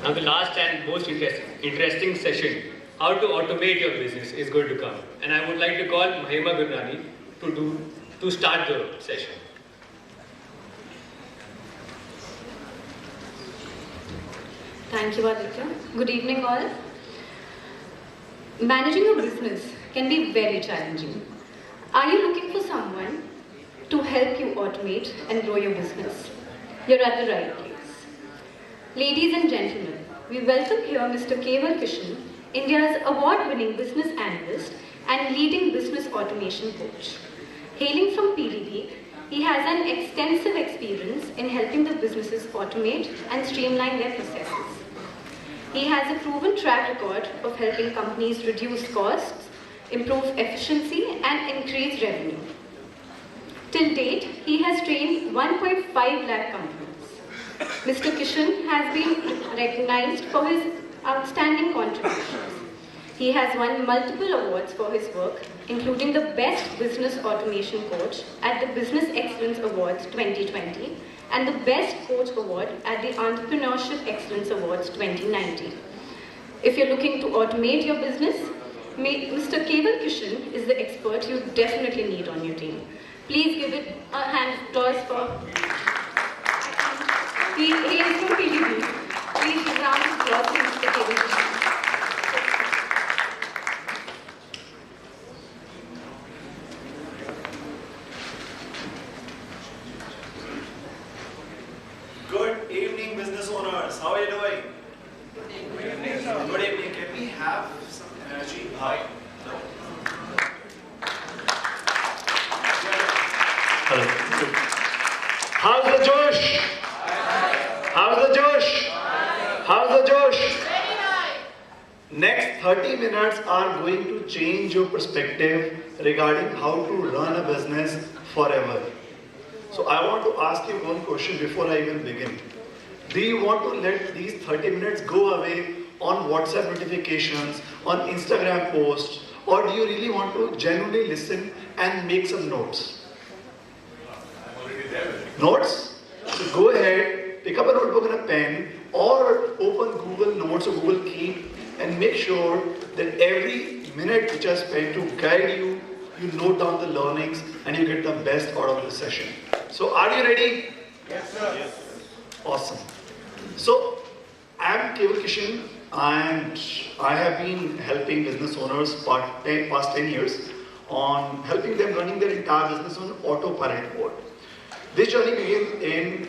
Now the last and most interesting session, how to automate your business, is going to come. And I would like to call Mahima Gurnani to start the session. Thank you, Aditya. Good evening, all. Managing a business can be very challenging. Are you looking for someone to help you automate and grow your business? You're at the right place. Ladies and gentlemen, we welcome here Mr. Kewal Kishan, India's award-winning business analyst and leading business automation coach. Hailing from PDB, he has an extensive experience in helping the businesses automate and streamline their processes. He has a proven track record of helping companies reduce costs, improve efficiency, and increase revenue. Till date, he has trained 1.5 lakh companies. Mr. Kishan has been recognized for his outstanding contributions. He has won multiple awards for his work, including the Best Business Automation Coach at the Business Excellence Awards 2020 and the Best Coach Award at the Entrepreneurship Excellence Awards 2019. If you're looking to automate your business, Mr. Kewal Kishan is the expert you definitely need on your team. Please give it a hand of applause for... He is from PDB. Please give a round of applause to Mr. Kewal Kishan. Good evening, business owners. How are you doing? Good evening, sir. Good evening. Can we have some energy? Hi. Hello. How's the Josh? How's the Josh? How's the Josh? Very high. Next 30 minutes are going to change your perspective regarding how to run a business forever. So I want to ask you one question before I even begin. Do you want to let these 30 minutes go away on WhatsApp notifications, on Instagram posts, or do you really want to genuinely listen and make some notes? Notes? So go ahead, pick up a notebook and a pen, or open Google Notes or Google Keep and make sure that every minute which I spend to guide you, you note down the learnings and you get the best out of the session. So are you ready? Yes, sir. Yes. Awesome. So I'm Kewal Kishan and I have been helping business owners past 10 years on helping them running their entire business on autopilot mode. This journey began in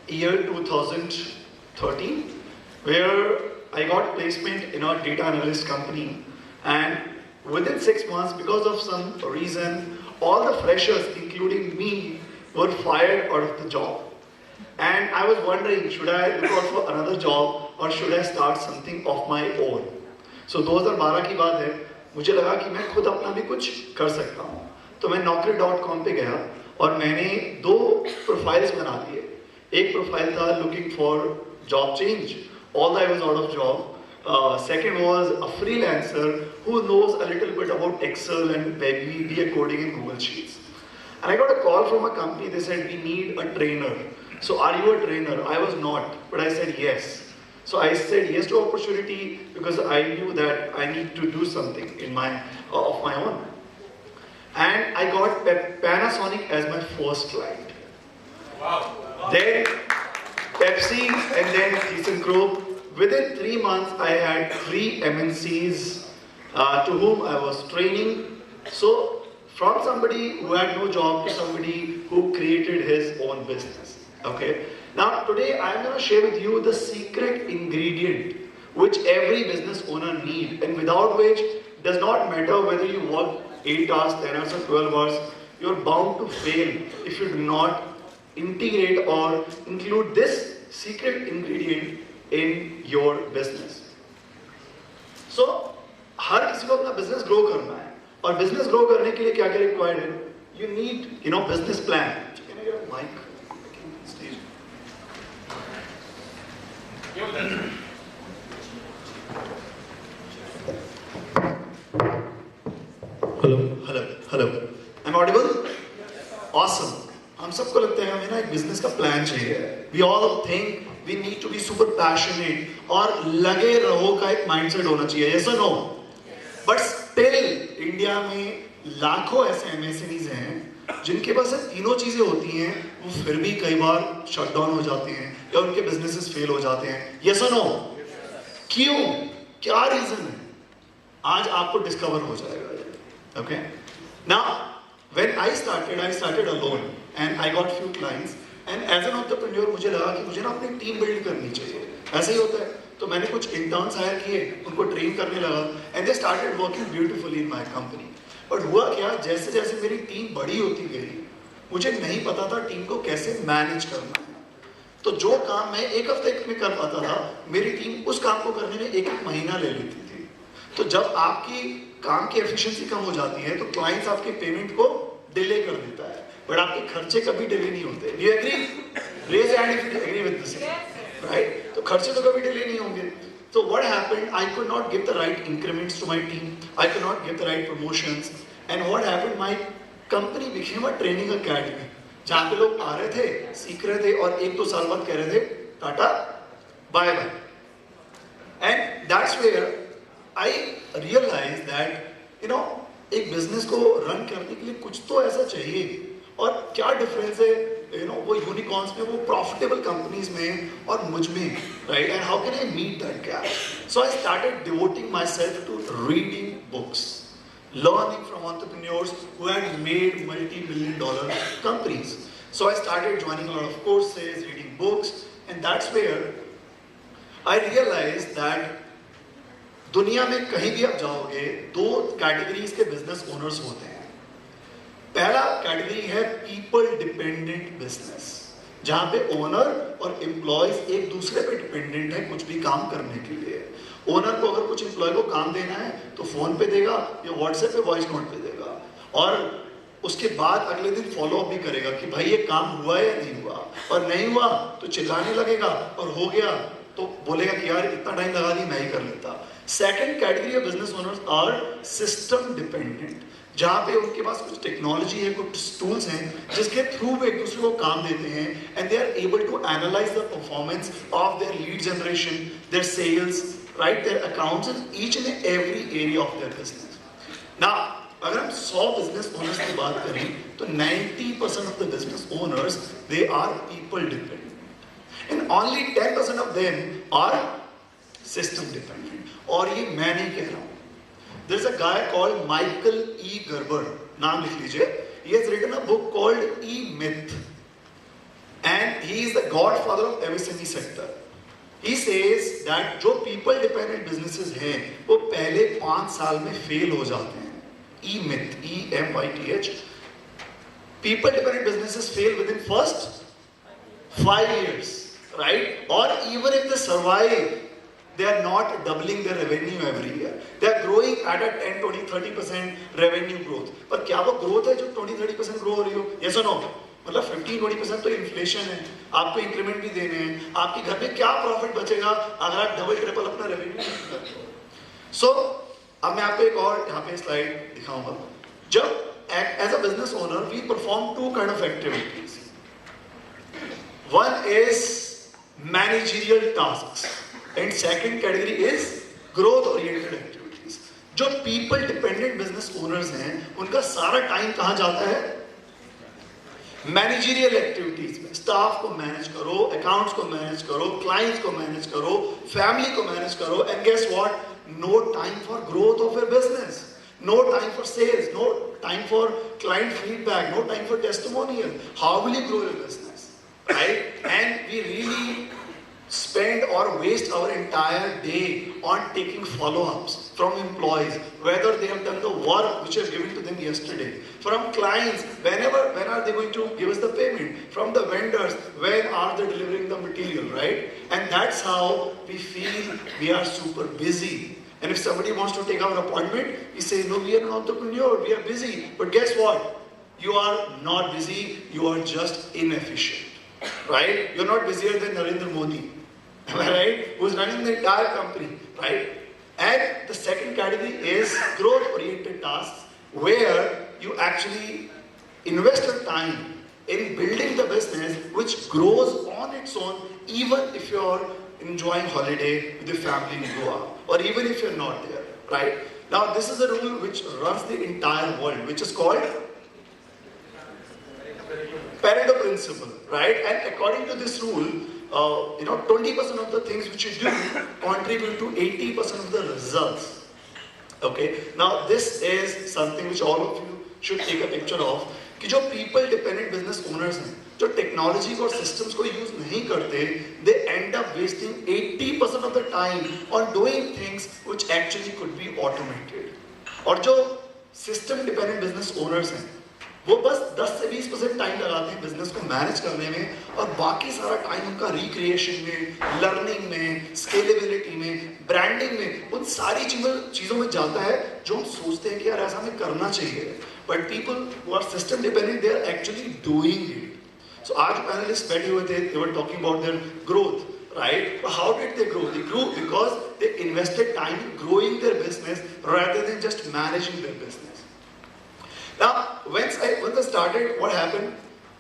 year 2013, where I got placement in a data analyst company, and within 6 months, because of some reason, all the freshers, including me, were fired out of the job. And I was wondering, should I look out for another job or should I start something of my own? So 2012 की बात है, मुझे लगा कि मैं खुद अपना भी कुछ कर सकता हूँ. तो मैं naukri.com पे गया और मैंने 2 प्रोफाइल्स बना दिए. एक प्रोफाइल था looking for job change, although I was out of job. Second was a freelancer who knows a little bit about Excel and VBA coding in Google Sheets. And I got a call from a company. They said, we need a trainer. So are you a trainer? I was not, but I said yes. So I said yes to opportunity because I knew that I need to do something in of my own. And I got Panasonic as my first client. Wow. Then Pepsi and then ThyssenKrupp. Within 3 months, I had 3 MNCs to whom I was training. So from somebody who had no job to somebody who created his own business. Okay. Now today I am going to share with you the secret ingredient which every business owner needs, and without which does not matter whether you work 8 hours, 10 hours or 12 hours, you are bound to fail if you do not integrate or include this secret ingredient in your business. So हर किसी को अपना business grow करना है, और business grow करने के लिए क्या क्या required है? You need, business plan. Can I get a mic? Stage. Hello. I'm audible? Awesome. हम सबको लगता है हमें ना एक business का plan चाहिए. We all think we need to be super passionate और लगे रहो का एक mindset होना चाहिए, yes or no? But still India में लाखों ऐसे MSMEs हैं जिनके पास ये तीनों चीजें होती हैं, वो फिर भी कई बार शट डाउन हो जाते हैं या उनके बिजनेसेस फेल हो जाते हैं, yes or no? क्यों? क्या रीजन है? आज आपको डिस्कवर हो जाएगा, okay? Now, when I started alone and I got few clients and as an entrepreneur मुझे लगा कि मुझे ना अपनी टीम बिल्ड करनी चाहिए, ऐसे ही होता है, तो मैंने कुछ इंटर्न्स हायर किए, उनको ट्रेन करने लगा and they started working beautifully in my company. But हुआ क्या, जैसे जैसे मेरी टीम बड़ी होती गई, मुझे नहीं पता था टीम को कैसे मैनेज करना है, तो जो काम मैं एक हफ्ते में कर पाता था, मेरी टीम उस काम को करने में एक महीना ले लेती थी। तो जब आपकी काम की एफिशिएंसी कम हो जाती है, तो क्लाइंट्स आपके पेमेंट को डिले कर देता है, बट आपके खर्चे कभी डिले नहीं होते। Do you agree? Raise your hand if you agree with this, right? तो खर्चे तो कभी डिले नहीं होंगे। So what happened? I could not give the right increments to my team. I could not give the right promotions. And what happened? My company became a training academy. जहाँ पे लोग आ रहे थे, सीख रहे थे और 1-2 साल बाद कह रहे थे tata bye bye. And that's where I realized that एक बिजनेस को रन करने के लिए कुछ तो ऐसा चाहिए, और क्या डिफरेंस है वो यूनिकॉर्न्स में, वो प्रॉफिटेबल कंपनीज में और मुझ में, right? And how can I meet that gap? So I started devoting myself to reading books, learning from entrepreneurs who had made multi-million-dollar companies. So I started joining a lot of courses, reading books, and that's where I realized that दुनिया में कहीं भी आप जाओगे, 2 categories के business owners होते हैं। पहला कैटेगरी है पीपल डिपेंडेंट बिजनेस, जहां पे ओनर और एम्प्लॉयज एक दूसरे पे डिपेंडेंट है कुछ भी काम करने के लिए। ओनर को अगर कुछ एम्प्लॉय को काम देना है तो फोन पे देगा या व्हाट्सएप पे वॉइस नोट पे देगा, और उसके बाद अगले दिन फॉलो अप भी करेगा कि भाई ये काम हुआ या नहीं हुआ, और नहीं हुआ तो चिल्लाने लगेगा, और हो गया तो बोलेगा कि यार इतना टाइम लगा दी, मैं ही कर लेता। Second category of business owners are system dependent, जहाँ पे उनके पास कुछ टेक्नोलॉजी है, कुछ टूल्स हैं जिसके थ्रू वो एक दूसरे को काम देते हैं, and they are able to analyse the performance of their lead generation, their sales, right, their accounts in each and every area of their business. Now अगर हम 100 बिजनेस ओनर्स की बात करें तो 90% of the business owners they are people dependent, and only 10% of them are system dependent. और ये मैं नहीं कह रहा हूं, there is a guy called Michael E. Gerber, नाम लिख लीजिए, he has written a book called E-Myth and he is the godfather of MSME sector. He says that जो people dependent businesses हैं वो पहले 5 साल में फेल हो जाते हैं। E-Myth, E-M-Y-T-H, people dependent businesses fail within first 5 years, right? Or even if they survive, they are not doubling their revenue every year. They are growing at a 10, 20, 30% revenue growth. पर क्या वो growth है जो 20-30% grow हो रही हो? Yes or no? मतलब 15-20% तो inflation है, आपको increment भी देने हैं, आपके घर में क्या profit बचेगा अगर आप double triple अपना revenue नहीं करते हो? So अब मैं आपको एक और यहाँ पे slide दिखाऊंगा। जब as a business owner we perform 2 kind of activities. One is managerial tasks. And second category is growth oriented activities. जो people dependent business owners हैं उनका सारा टाइम कहाँ जाता है? मैनेजरियल एक्टिविटीज में। स्टाफ को मैनेज करो, अकाउंट्स को मैनेज करो, क्लाइंट्स को मैनेज करो, फैमिली को मैनेज करो, and guess what? No time for growth of your business, no time for sales, no time for client feedback, no time for testimonial. How will you grow your business, right? And we really spend or waste our entire day on taking follow-ups from employees, whether they have done the work which was given to them yesterday, from clients, when are they going to give us the payment, from the vendors, when are they delivering the material, right? And that's how we feel we are super busy. And if somebody wants to take our appointment, we say, no, we are an entrepreneur, we are busy. But guess what? You are not busy, you are just inefficient, right? You're not busier than Narendra Modi, am I right? Who's running the entire company, right? And the second category is growth-oriented tasks, where you actually invest your time in building the business which grows on its own, even if your enjoying holiday with your family in Goa, or even if you're not there, right? Now this is a rule which runs the entire world, which is called Pareto principle, right? And according to this rule, 20% of the things which you do contribute to 80% of the results. Okay. Now this is something which all of you should take a picture of. कि जो people dependent business owners हैं, जो technology और systems को use नहीं करते, they end up wasting 80% of the time on doing things which actually could be automated. और जो system dependent business owners हैं, वो बस 10 से 20% टाइम लगाते हैं बिजनेस को मैनेज करने में और बाकी सारा टाइम उनका रिक्रिएशन में, लर्निंग में, स्केलेबिलिटी में, ब्रांडिंग में, उन सारी चीज़ों में जाता है जो हम सोचते हैं कि यार ऐसा हमें करना चाहिए. But people who are system dependent they are actually doing it. So आज पैनलिस्ट बैठे हुए थे, they were talking about their growth, right? But how did they grow? They grew because they invested time in growing their business rather than just managing their business. Now, once I started, what happened?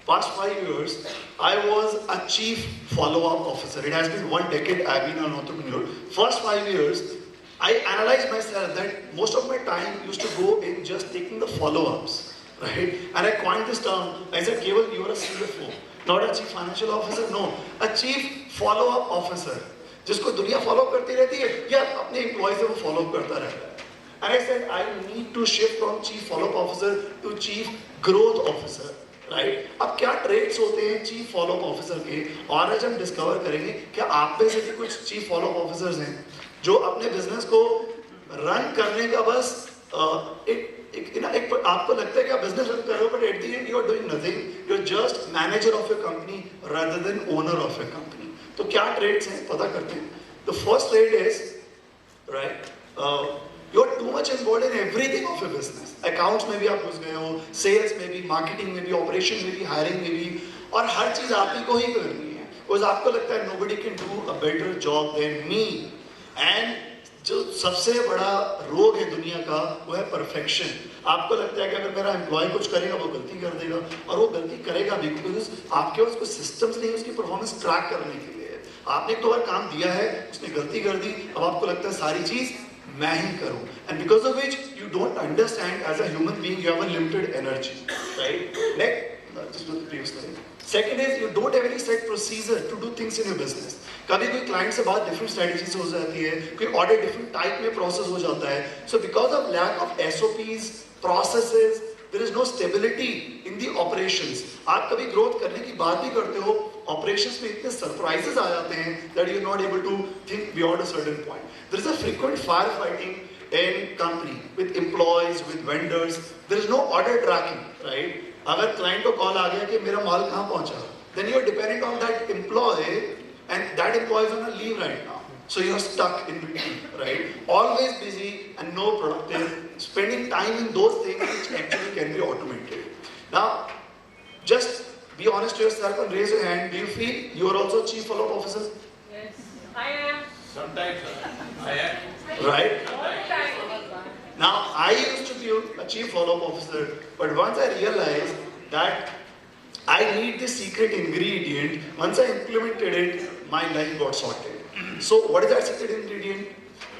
Past 5 years, I was a chief follow-up officer. It has been 1 decade I've been an entrepreneur. First 5 years, I analyzed myself that most of my time used to go in just taking the follow-ups, right? And I coined this term. I said, Kewal, you are a CFO, not a chief financial officer. No, a chief follow-up officer. जिसको दुनिया follow करती रहती है या अपने employees से वो follow करता रहता है. And I said, I need to shift from chief follow-up officer to chief growth officer, right? अब क्या traits होते हैं chief follow-up officer के, और आज हम discover करेंगे क्या आप में से भी कुछ chief follow-up officers हैं जो अपने business को run करने का बस आपको लगता है कि आप business run कर रहे हो, but at the end you are doing nothing. You are just manager of your company rather than owner of your company. तो क्या traits हैं पता करते हैं. The first trait is, right? You are too much involved in everything of your business. Accounts में भी आप घुस गए हो, sales में भी, marketing में भी, operation में भी, hiring में भी, और हर चीज आप ही को ही करनी है. Because आपको लगता है nobody can do a better job than me. And जो सबसे बड़ा रोग है दुनिया का वो है perfection. आपको लगता है कि अगर मेरा employee कुछ करेगा वो गलती कर देगा और वो गलती करेगा भी because आपके पास कोई systems नहीं है उसकी performance track करने के लिए. आपने एक दो बार काम दिया है, उसने गलती कर दी, अब आपको लगता है सारी चीज मैं ही करूं, and because of which you don't understand as a human being you have a limited energy, right? Next, just do the previous slide. Second is you don't have any set procedure to do things in your business. कभी कोई client से बात different strategies हो जाती है, कोई order different type में process हो जाता है. So because of lack of SOPs, processes, there is no stability in the operations. आप कभी growth करने की बात भी करते हो, operations में इतने surprises आ जाते हैं that you are not able to think beyond a certain point. There is a frequent firefighting in company with employees, with vendors. There is no order tracking, right? अगर client को call आ गया कि मेरा माल कहाँ पहुँचा, then you are dependent on that employee, and that employee is on a leave right now. So you are stuck in between, right? Always busy and no productive, spending time in those things which actually can be automated. Now, just be honest to yourself and raise your hand. Do you feel you are also chief follow-up officer? Yes, I am. Sometimes I am. Right? All the time. Now, I used to be a chief follow-up officer, but once I realized that I need the secret ingredient, once I implemented it, my life got sorted. So, what is that secret ingredient?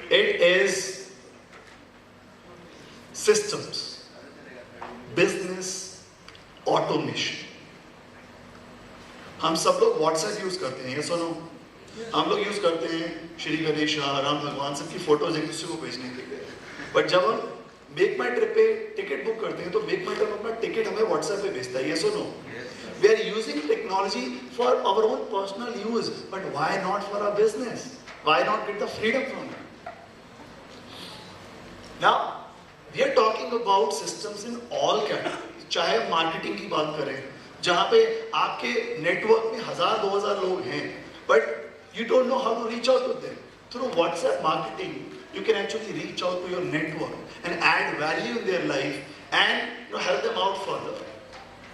It is systems, business, automation. हम सब लोग WhatsApp use करते हैं, ये सुनो. हम लोग use करते हैं श्री गणेश, राम भगवान सबकी फोटोज एक दूसरे को भेजने के लिए. बट जब हम मेक माई ट्रिप पे टिकट बुक करते हैं तो मेक माई ट्रिप अपना टिकट हमें WhatsApp पे भेजता है, ये सुनो. We are using technology for our own personal use, but why not for our business? Why not get the freedom from it? Now, we are talking about systems in all categories. चाहे हम marketing की बात करें, जहाँ पे आपके network में 1000-2000 लोग हैं, but you don't know how to reach out to them. Through WhatsApp marketing, you can actually reach out to your network and add value in their life and help them out further.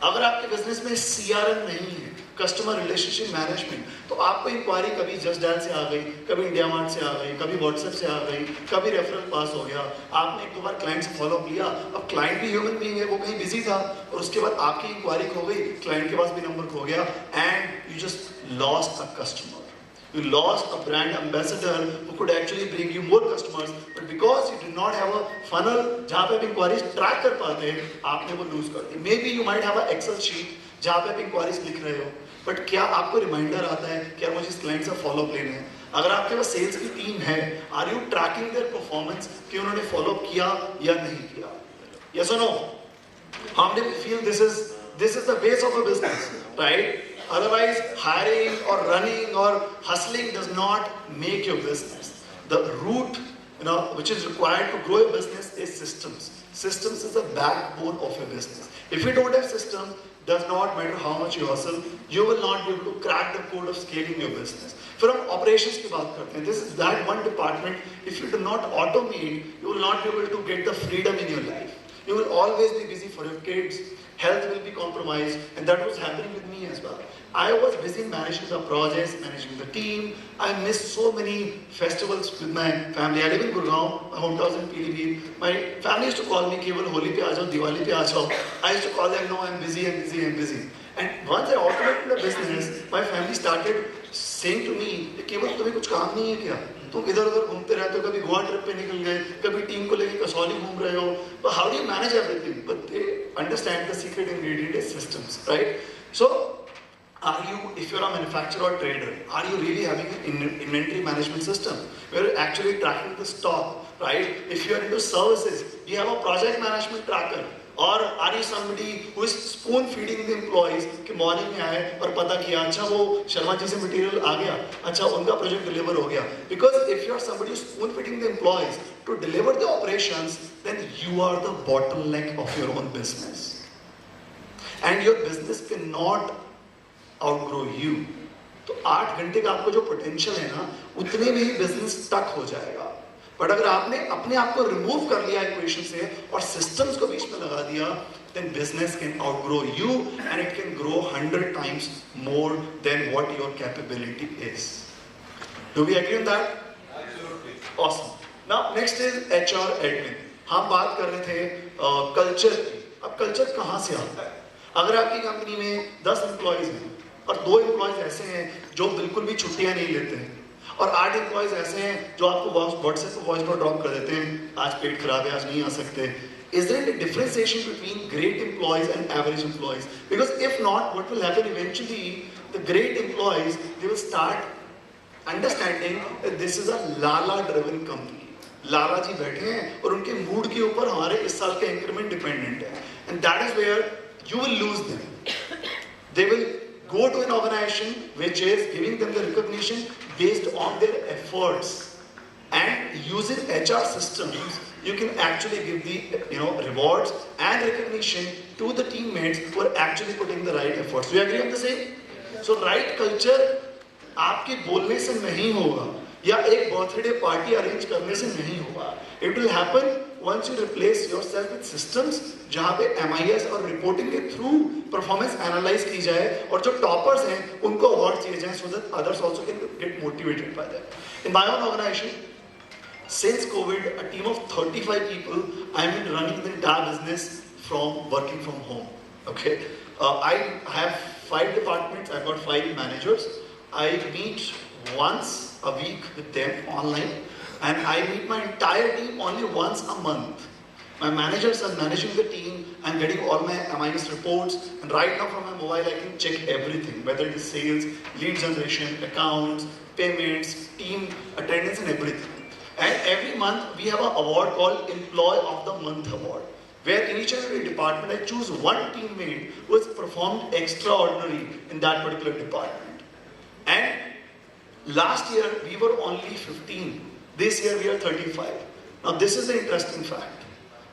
अगर आपके business में CRM नहीं है, customer relationship management, तो आपको inquiry कभी just dial से आ गई, कभी इंडिया मार्ट से आ गई, कभी WhatsApp से आ गई, कभी रेफरल पास हो गया, आपने एक दो बार क्लाइंट से फॉलो किया, अब क्लाइंट भी ह्यूमन बीइंग है, वो कहीं बिजी था और उसके बाद आपकी इंक्वायरी खो गई, क्लाइंट के पास भी नंबर खो गया, and you just lost a customer. You lost a brand ambassador who could actually bring you more customers, but because you did not have a funnel जहाँ पे आप inquiries track कर पाते हैं, आपने वो lose कर दी. Maybe you might have a Excel sheet जहाँ पे आप inquiries लिख रहे हो, but क्या आपको reminder आता है कि यार मुझे इस client से follow up लेने हैं? अगर आपके पास sales की team है, are you tracking their performance कि उन्होंने follow up किया या नहीं किया? Yes or no? How many feel this is the base of a business, right? Otherwise, hiring or running or hustling does not make your business. The root, which is required to grow a business is systems. Systems is the backbone of a business. If you don't have systems, does not matter how much you hustle, you will not be able to crack the code of scaling your business. फिर हम operations की बात करते हैं. This is that one department. If you do not automate, you will not be able to get the freedom in your life. You will always be busy for your kids. Health will be compromised, and that was happening with me as well. I was busy managing the projects, managing the team. I missed so many festivals with my family. I live in Gurgaon, my hometown in PDB. My family used to call me, Kewal, Holi pe aa jao, Diwali pe aa jao. I used to call them, no, I'm busy, I'm busy, I'm busy. And once I automated the business, my family started saying to me, Kewal, तुम्हें कुछ काम नहीं है क्या? तुम इधर उधर घूमते रहते हो, कभी गोवा ट्रिप पे निकल गए, कभी टीम को लेके कसौली घूम रहे हो. But how do you manage everything? But they understand the secret ingredient is systems, right? So, if you're a manufacturer or trader, are you really having an inventory management system? You're actually tracking the stock, right? If you're into services, do you have a project management tracker? Or are you somebody who is spoon feeding the employees कि morning में आए और पता किया अच्छा वो शर्मा जी से material आ गया, अच्छा उनका project deliver हो गया. Because if you are somebody who is spoon feeding the employees to deliver the operations, then you are the bottleneck of your own business. And your business cannot outgrow you. तो 8 घंटे का आपको जो potential है ना, उतने में ही business stuck हो जाएगा. बट अगर आपने अपने आप को रिमूव कर लिया इक्वेशन से और सिस्टम्स को बीच में लगा दिया, then business can outgrow you and it can grow 100 times more than what your capability is. Do we agree on that? Absolutely. Awesome. Now next is HR admin. हम बात कर रहे थे कल्चर की. अब कल्चर कहाँ से आता है? अगर आपकी कंपनी में 10 एम्प्लॉइज हैं और 2 एम्प्लॉइज ऐसे हैं जो बिल्कुल भी छुट्टियां नहीं लेते हैं और 8 एम्प्लॉइज ऐसे हैं जो आपको व्हाट्सएप पे वॉइस नोट ड्रॉप कर देते हैं, आज पेट खराब है, आज नहीं आ सकते. Is there a differentiation between great employees and average employees? Because if not, what will happen eventually, the great employees, they will start understanding that this is a Lala driven company. लाला जी बैठे हैं और उनके mood के ऊपर हमारे इस साल का इंक्रीमेंट डिपेंडेंट है. And that is where you will lose them. They will go to an organization which is giving them the recognition based on their efforts, and using HR systems you can actually give the rewards and recognition to the teammates who are actually putting the right efforts. Do you agree on the same? So right culture आपके बोलने से नहीं होगा या एक birthday party arrange करने से नहीं होगा. It will happen once you replace yourself with systems जहाँ पे MIS और रिपोर्टिंग के थ्रू परफॉर्मेंस एनालाइज की जाए और जो टॉपर्स हैं उनको अवार्ड दिए जाएं so that others also can get motivated by that. In my own organization, since COVID, a team of 35 people, I've been running the entire business from working from home. Okay, I have 5 departments. I've got 5 managers. I meet once a week with them online. And I meet my entire team only once a month. My managers are managing the team. I'm getting all my MIS reports. And right now from my mobile, I can check everything, whether it is sales, lead generation, accounts, payments, team attendance, and everything. And every month, we have an award called Employee of the Month Award, where in each and every department, I choose one teammate who has performed extraordinary in that particular department. And last year, we were only 15. This year we are 35. Now this is the interesting fact.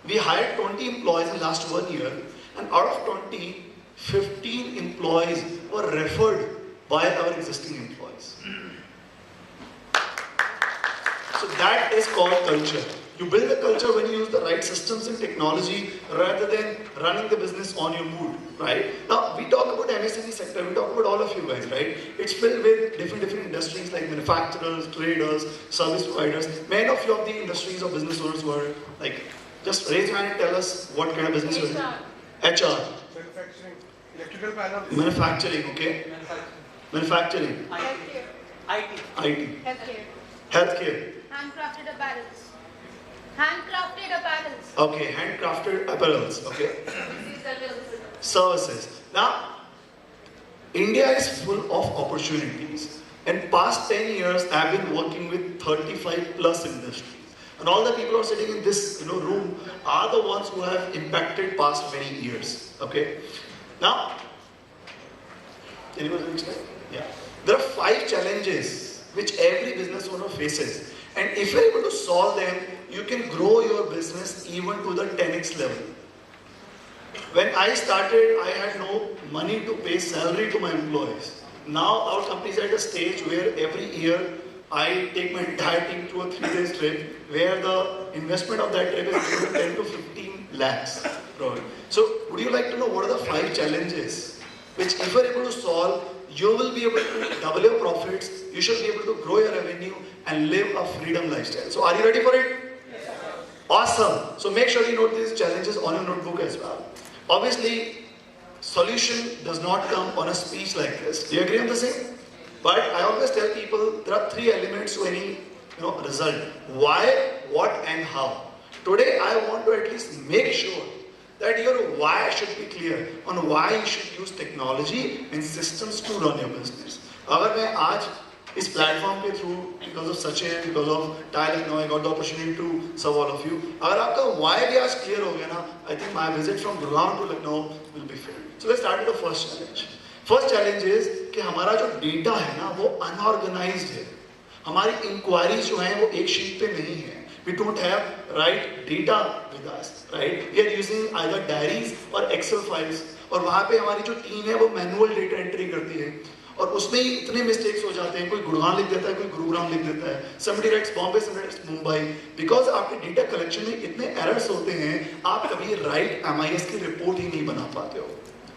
We hired 20 employees in last 1 year, and out of 20, 15 employees were referred by our existing employees. So that is called culture. You build a culture when you use the right systems and technology rather than running the business on your mood, right? Now, we talk about MSME sector, we talk about all of you guys, right? It's filled with different industries like manufacturers, traders, service providers. Many of you of the industries or business owners who are like, just raise your hand and tell us what kind of business you're in. HR. Manufacturing. Electrical panels. Manufacturing, okay? Manufacturing. IT. IT. Healthcare. Healthcare. Handcrafted apparels. Handcrafted apparels. Okay, handcrafted apparels. Okay. Services. Now, India is full of opportunities. In past 10 years, I've been working with 35 plus industries. And all the people who are sitting in this room are the ones who have impacted past many years. Okay. Now, can you go to the next slide? Yeah. There are 5 challenges which every business owner faces. And if you're able to solve them, you can grow your business even to the 10x level. When I started, I had no money to pay salary to my employees. Now our company is at a stage where every year I take my entire team to a 3-day trip where the investment of that trip is between 10 to 15 lakhs. So would you like to know what are the 5 challenges which if you're able to solve, you will be able to double your profits, you should be able to grow your revenue and live a freedom lifestyle. So are you ready for it? Yes. Awesome. So make sure you note these challenges on your notebook as well. Obviously, solution does not come on a speech like this. Do you agree on the same? But I always tell people there are 3 elements to any result. Why, what and how. Today I want to at least make sure that your why should be clear on why you should use technology and systems to run your business. अगर मैं आज इस platform के through because of Sachin, because of TiE Lucknow, I got the opportunity to serve all of you. अगर आपका why भी आज clear हो गया ना, I think my visit from Gurgaon to Lucknow will be filled. So let's start with the first challenge. First challenge is कि हमारा जो data है ना वो unorganized है. हमारी inquiries जो हैं वो एक sheet पे नहीं है. We don't have right data with us, right? We are using either diaries or Excel files. और वहाँ पे हमारी जो टीम है वो manual data entry करती है. और उसमें ही इतने mistakes हो जाते हैं. कोई गुड़गांव लिख देता है, कोई गुरुग्राम लिख देता है. Somebody writes Bombay, somebody writes Mumbai. Because आपके data collection में इतने errors होते हैं, आप कभी right MIS की report ही नहीं बना पाते हो,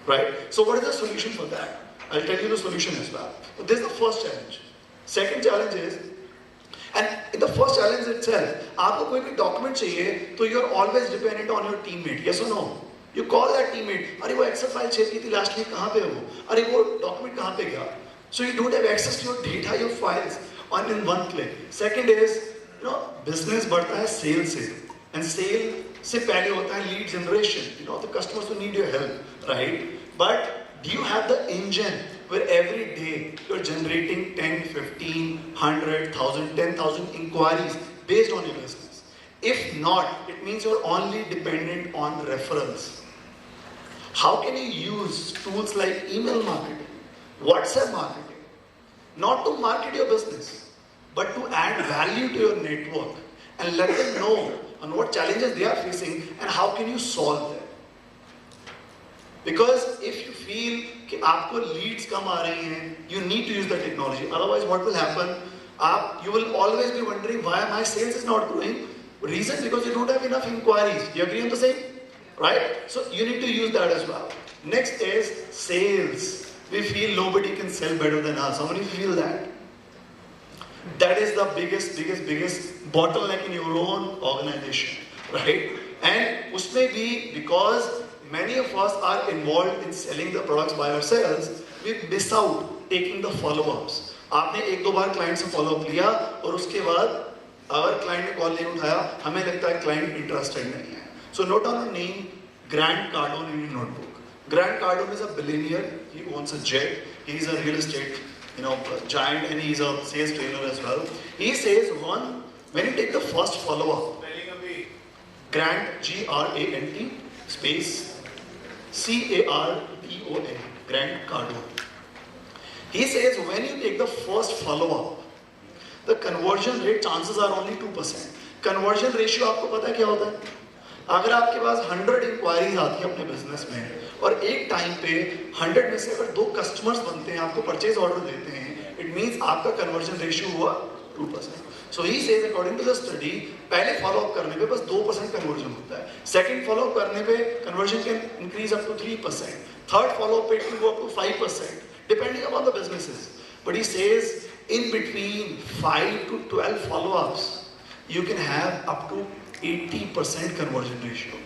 right? So what is the solution for that? I'll tell you the solution as well. So this is the first challenge. Second challenge is, and in the first challenge itself, आपको कोई भी document चाहिए, तो you're always dependent on your teammate. Yes or no? You call that teammate. अरे वो Excel file share की थी last week कहाँ पे है वो? अरे वो document कहाँ पे गया? So you don't have access to your data, your files, on in one click. Second is, business बढ़ता है sale से, and sale से पहले होता है lead generation. The customers who need your help, right? But do you have the engine where every day you're generating 10, 15, 100, 1,000, 10,000 inquiries based on your business? If not, it means you're only dependent on referrals. How can you use tools like email marketing, WhatsApp marketing, not to market your business, but to add value to your network and let them know on what challenges they are facing and how can you solve them? Because if you feel कि आपको leads कम आ रही हैं, you need to use the technology. Otherwise, what will happen? You will always be wondering why my sales is not growing. Reason because you don't have enough inquiries. Do you agree on the same? Right? So you need to use that as well. Next is sales. We feel nobody can sell better than us. How many feel that? That is the biggest bottleneck in your own organization, right? And उसमें भी because many of us are involved in selling the products by ourselves, we miss out taking the follow-ups. आपने 1-2 बार client से follow-up लिया और उसके बाद अगर client ने call नहीं उठाया, हमें लगता है client interested नहीं है. So note down a name, Grant Cardone in your notebook. Grant Cardone is a billionaire. He owns a jet. He's a real estate, giant, and he's a sales trainer as well. He says when you take the first follow-up, Grant, Grant space Cardone, Grant Cardone. He says when you take the first follow-up, the conversion rate chances are only 2%. Conversion ratio आपको पता है क्या होता है? अगर आपके पास 100 inquiries आती है अपने बिजनेस में और एक टाइम पे 100 में से अगर 2 कस्टमर्स बनते हैं, आपको परचेज ऑर्डर देते हैं, इट मींस आपका कन्वर्जन रेशियो हुआ 2%. So he says according to the study, पहले फॉलो अप करने पे बस 2% कन्वर्जन होता है. सेकंड फॉलो अप करने पे conversion can increase up to 3%. Third follow up पे it can go up to 5% depending upon the businesses. But he says in between 5 to 12 follow-ups, you can have up to 80% conversion ratio.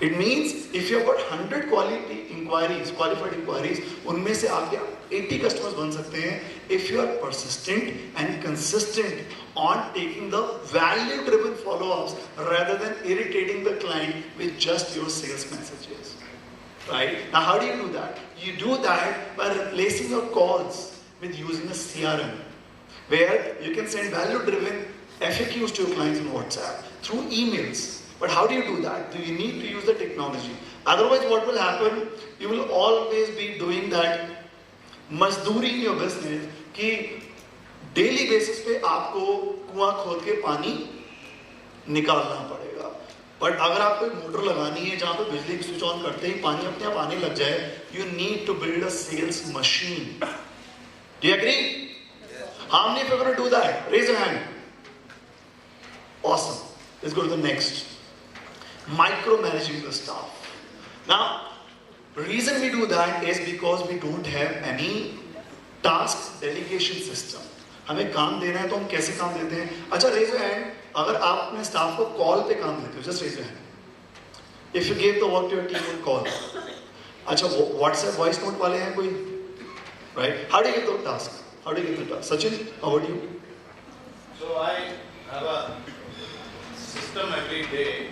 It means if you have got 100 qualified inquiries, उनमें से आपके 80 customers बन सकते हैं if you are persistent and consistent on taking the value-driven follow-ups rather than irritating the client with just your sales messages. Right? Now, how do you do that? You do that by replacing your calls with using a CRM, where you can send value-driven FAQs to your clients in WhatsApp through emails. But how do you do that? You need to use the technology. Otherwise, what will happen? You will always be doing that मजदूरी in your business कि daily basis पे आपको कुआं खोद के पानी निकालना पड़ेगा. But अगर आपको एक मोटर लगानी है जहाँ पे बिजली की स्विच ऑन करते ही पानी अपने आप आने लग जाए, you need to build a sales machine. Do you agree? How many of you are going to do that? Raise your hand. Awesome. Let's go to the next. Micromanaging the staff. Now, the reason we do that is because we don't have any task delegation system. हमें काम देना है तो हम कैसे काम देते हैं? अच्छा, raise your hand. अगर आप अपने staff को call पे काम देते हो, just raise your hand. If you gave the work to your team on call. अच्छा, WhatsApp voice note वाले हैं कोई? Right? How do you get the task? How do you get the task? Sachin, how about you? So I have a system every day.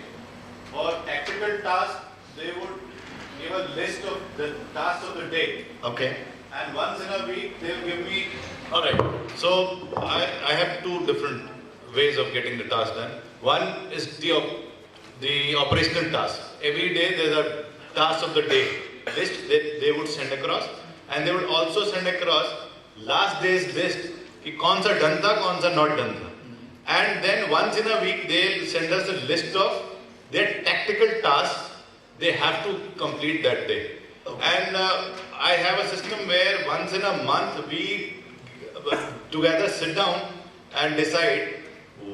For tactical tasks, they would give a list of the tasks of the day. Okay. And once in a week, they will give me. All right. So I have two different ways of getting the task done. One is the operational task. Every day there's a task of the day list they would send across, and they would also send across last day's list कि कौन सा done था, कौन सा not done था. And then once in a week they'll send us a list of their tactical tasks they have to complete that day. Okay. And I have a system where once in a month we together sit down and decide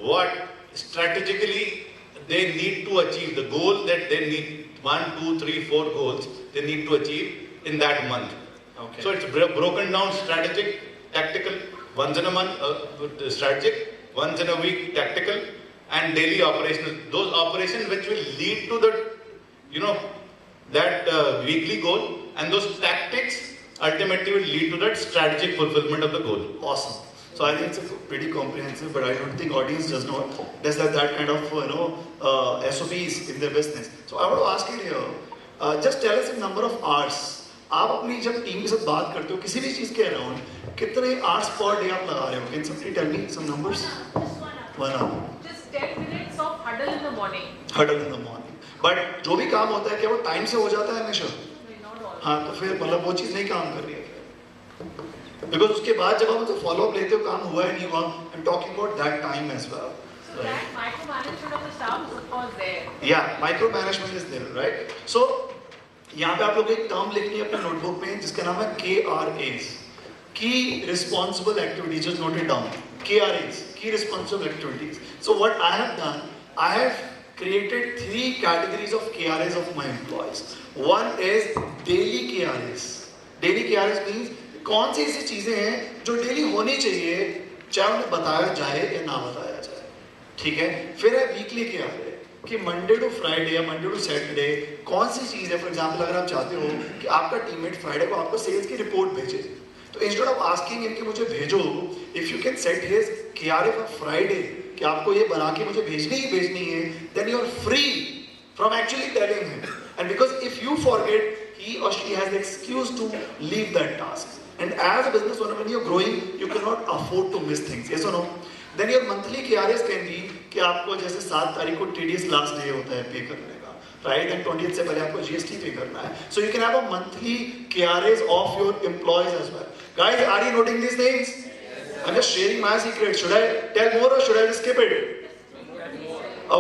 what strategically they need to achieve, the goal that they need, 1, 2, 3, 4 goals they need to achieve in that month. Okay. So it's broken down strategic, tactical, once in a month strategic, once in a week tactical, and daily operational. Those operations which will lead to the, that weekly goal, and those tactics ultimately will lead to that strategic fulfillment of the goal. Awesome. So I think it's pretty comprehensive, but I don't think audience does have that kind of SOPs in their business. So I want to ask you here, just tell us the number of hours. आप अपनी जब team के साथ बात करते हो किसी भी चीज के अराउंड कितने hours per day आप लगा रहे हो? Can somebody tell me some numbers? Just 1 hour. Just 10 minutes of huddle in the morning. Huddle in the morning. But जो भी काम होता है क्या वो टाइम से हो जाता है हमेशा? Not all. हाँ, तो फिर मतलब वो चीज नहीं काम कर रही है. Because उसके बाद जब आप उनसे follow up लेते हो काम हुआ है नहीं हुआ, I'm talking about that time as well. So that micromanagement of the staff is of course there. Yeah, micromanagement is there, right? So यहाँ पे आप लोग एक टर्म लिखनी है अपने नोटबुक में जिसका नाम है KRAs, Key Responsible Activities. Just note it down. KRAs, Key Responsible Activities. So what I have done, I have created 3 categories of KRAs of my employees. One is daily KRAs. Daily KRAs means कौन सी ऐसी चीजें हैं जो daily होनी चाहिए चाहे उन्हें बताया जाए या ना बताया जाए. ठीक है. फिर है वीकली KRA कि मंडे टू फ्राइडे या मंडे टू सैटरडे कौन सी चीज़ है. फॉर एग्जांपल अगर आप चाहते हो कि आपका टीममेट फ्राइडे को आपको सेल्स की रिपोर्ट भेजे, तो इंस्टेड ऑफ आस्किंग इनके मुझे भेजो, if you can set his KRA for Friday कि आपको ये बना के मुझे भेजनी है, then you are free from actually telling him. And because if you forget, he or she has the excuse to leave that task. And as a business owner, when you're growing, you cannot afford to miss things. Yes or no? Then your monthly KRAs can be कि आपको जैसे 7 तारीख को TDS last day होता है पे करने का, राइट? एंड 20th से पहले आपको GST पे करना है. So you can have a monthly KRAs of your employees as well. Guys, are you noting these things? I'm just sharing my secret. Should I tell more or should I just skip it?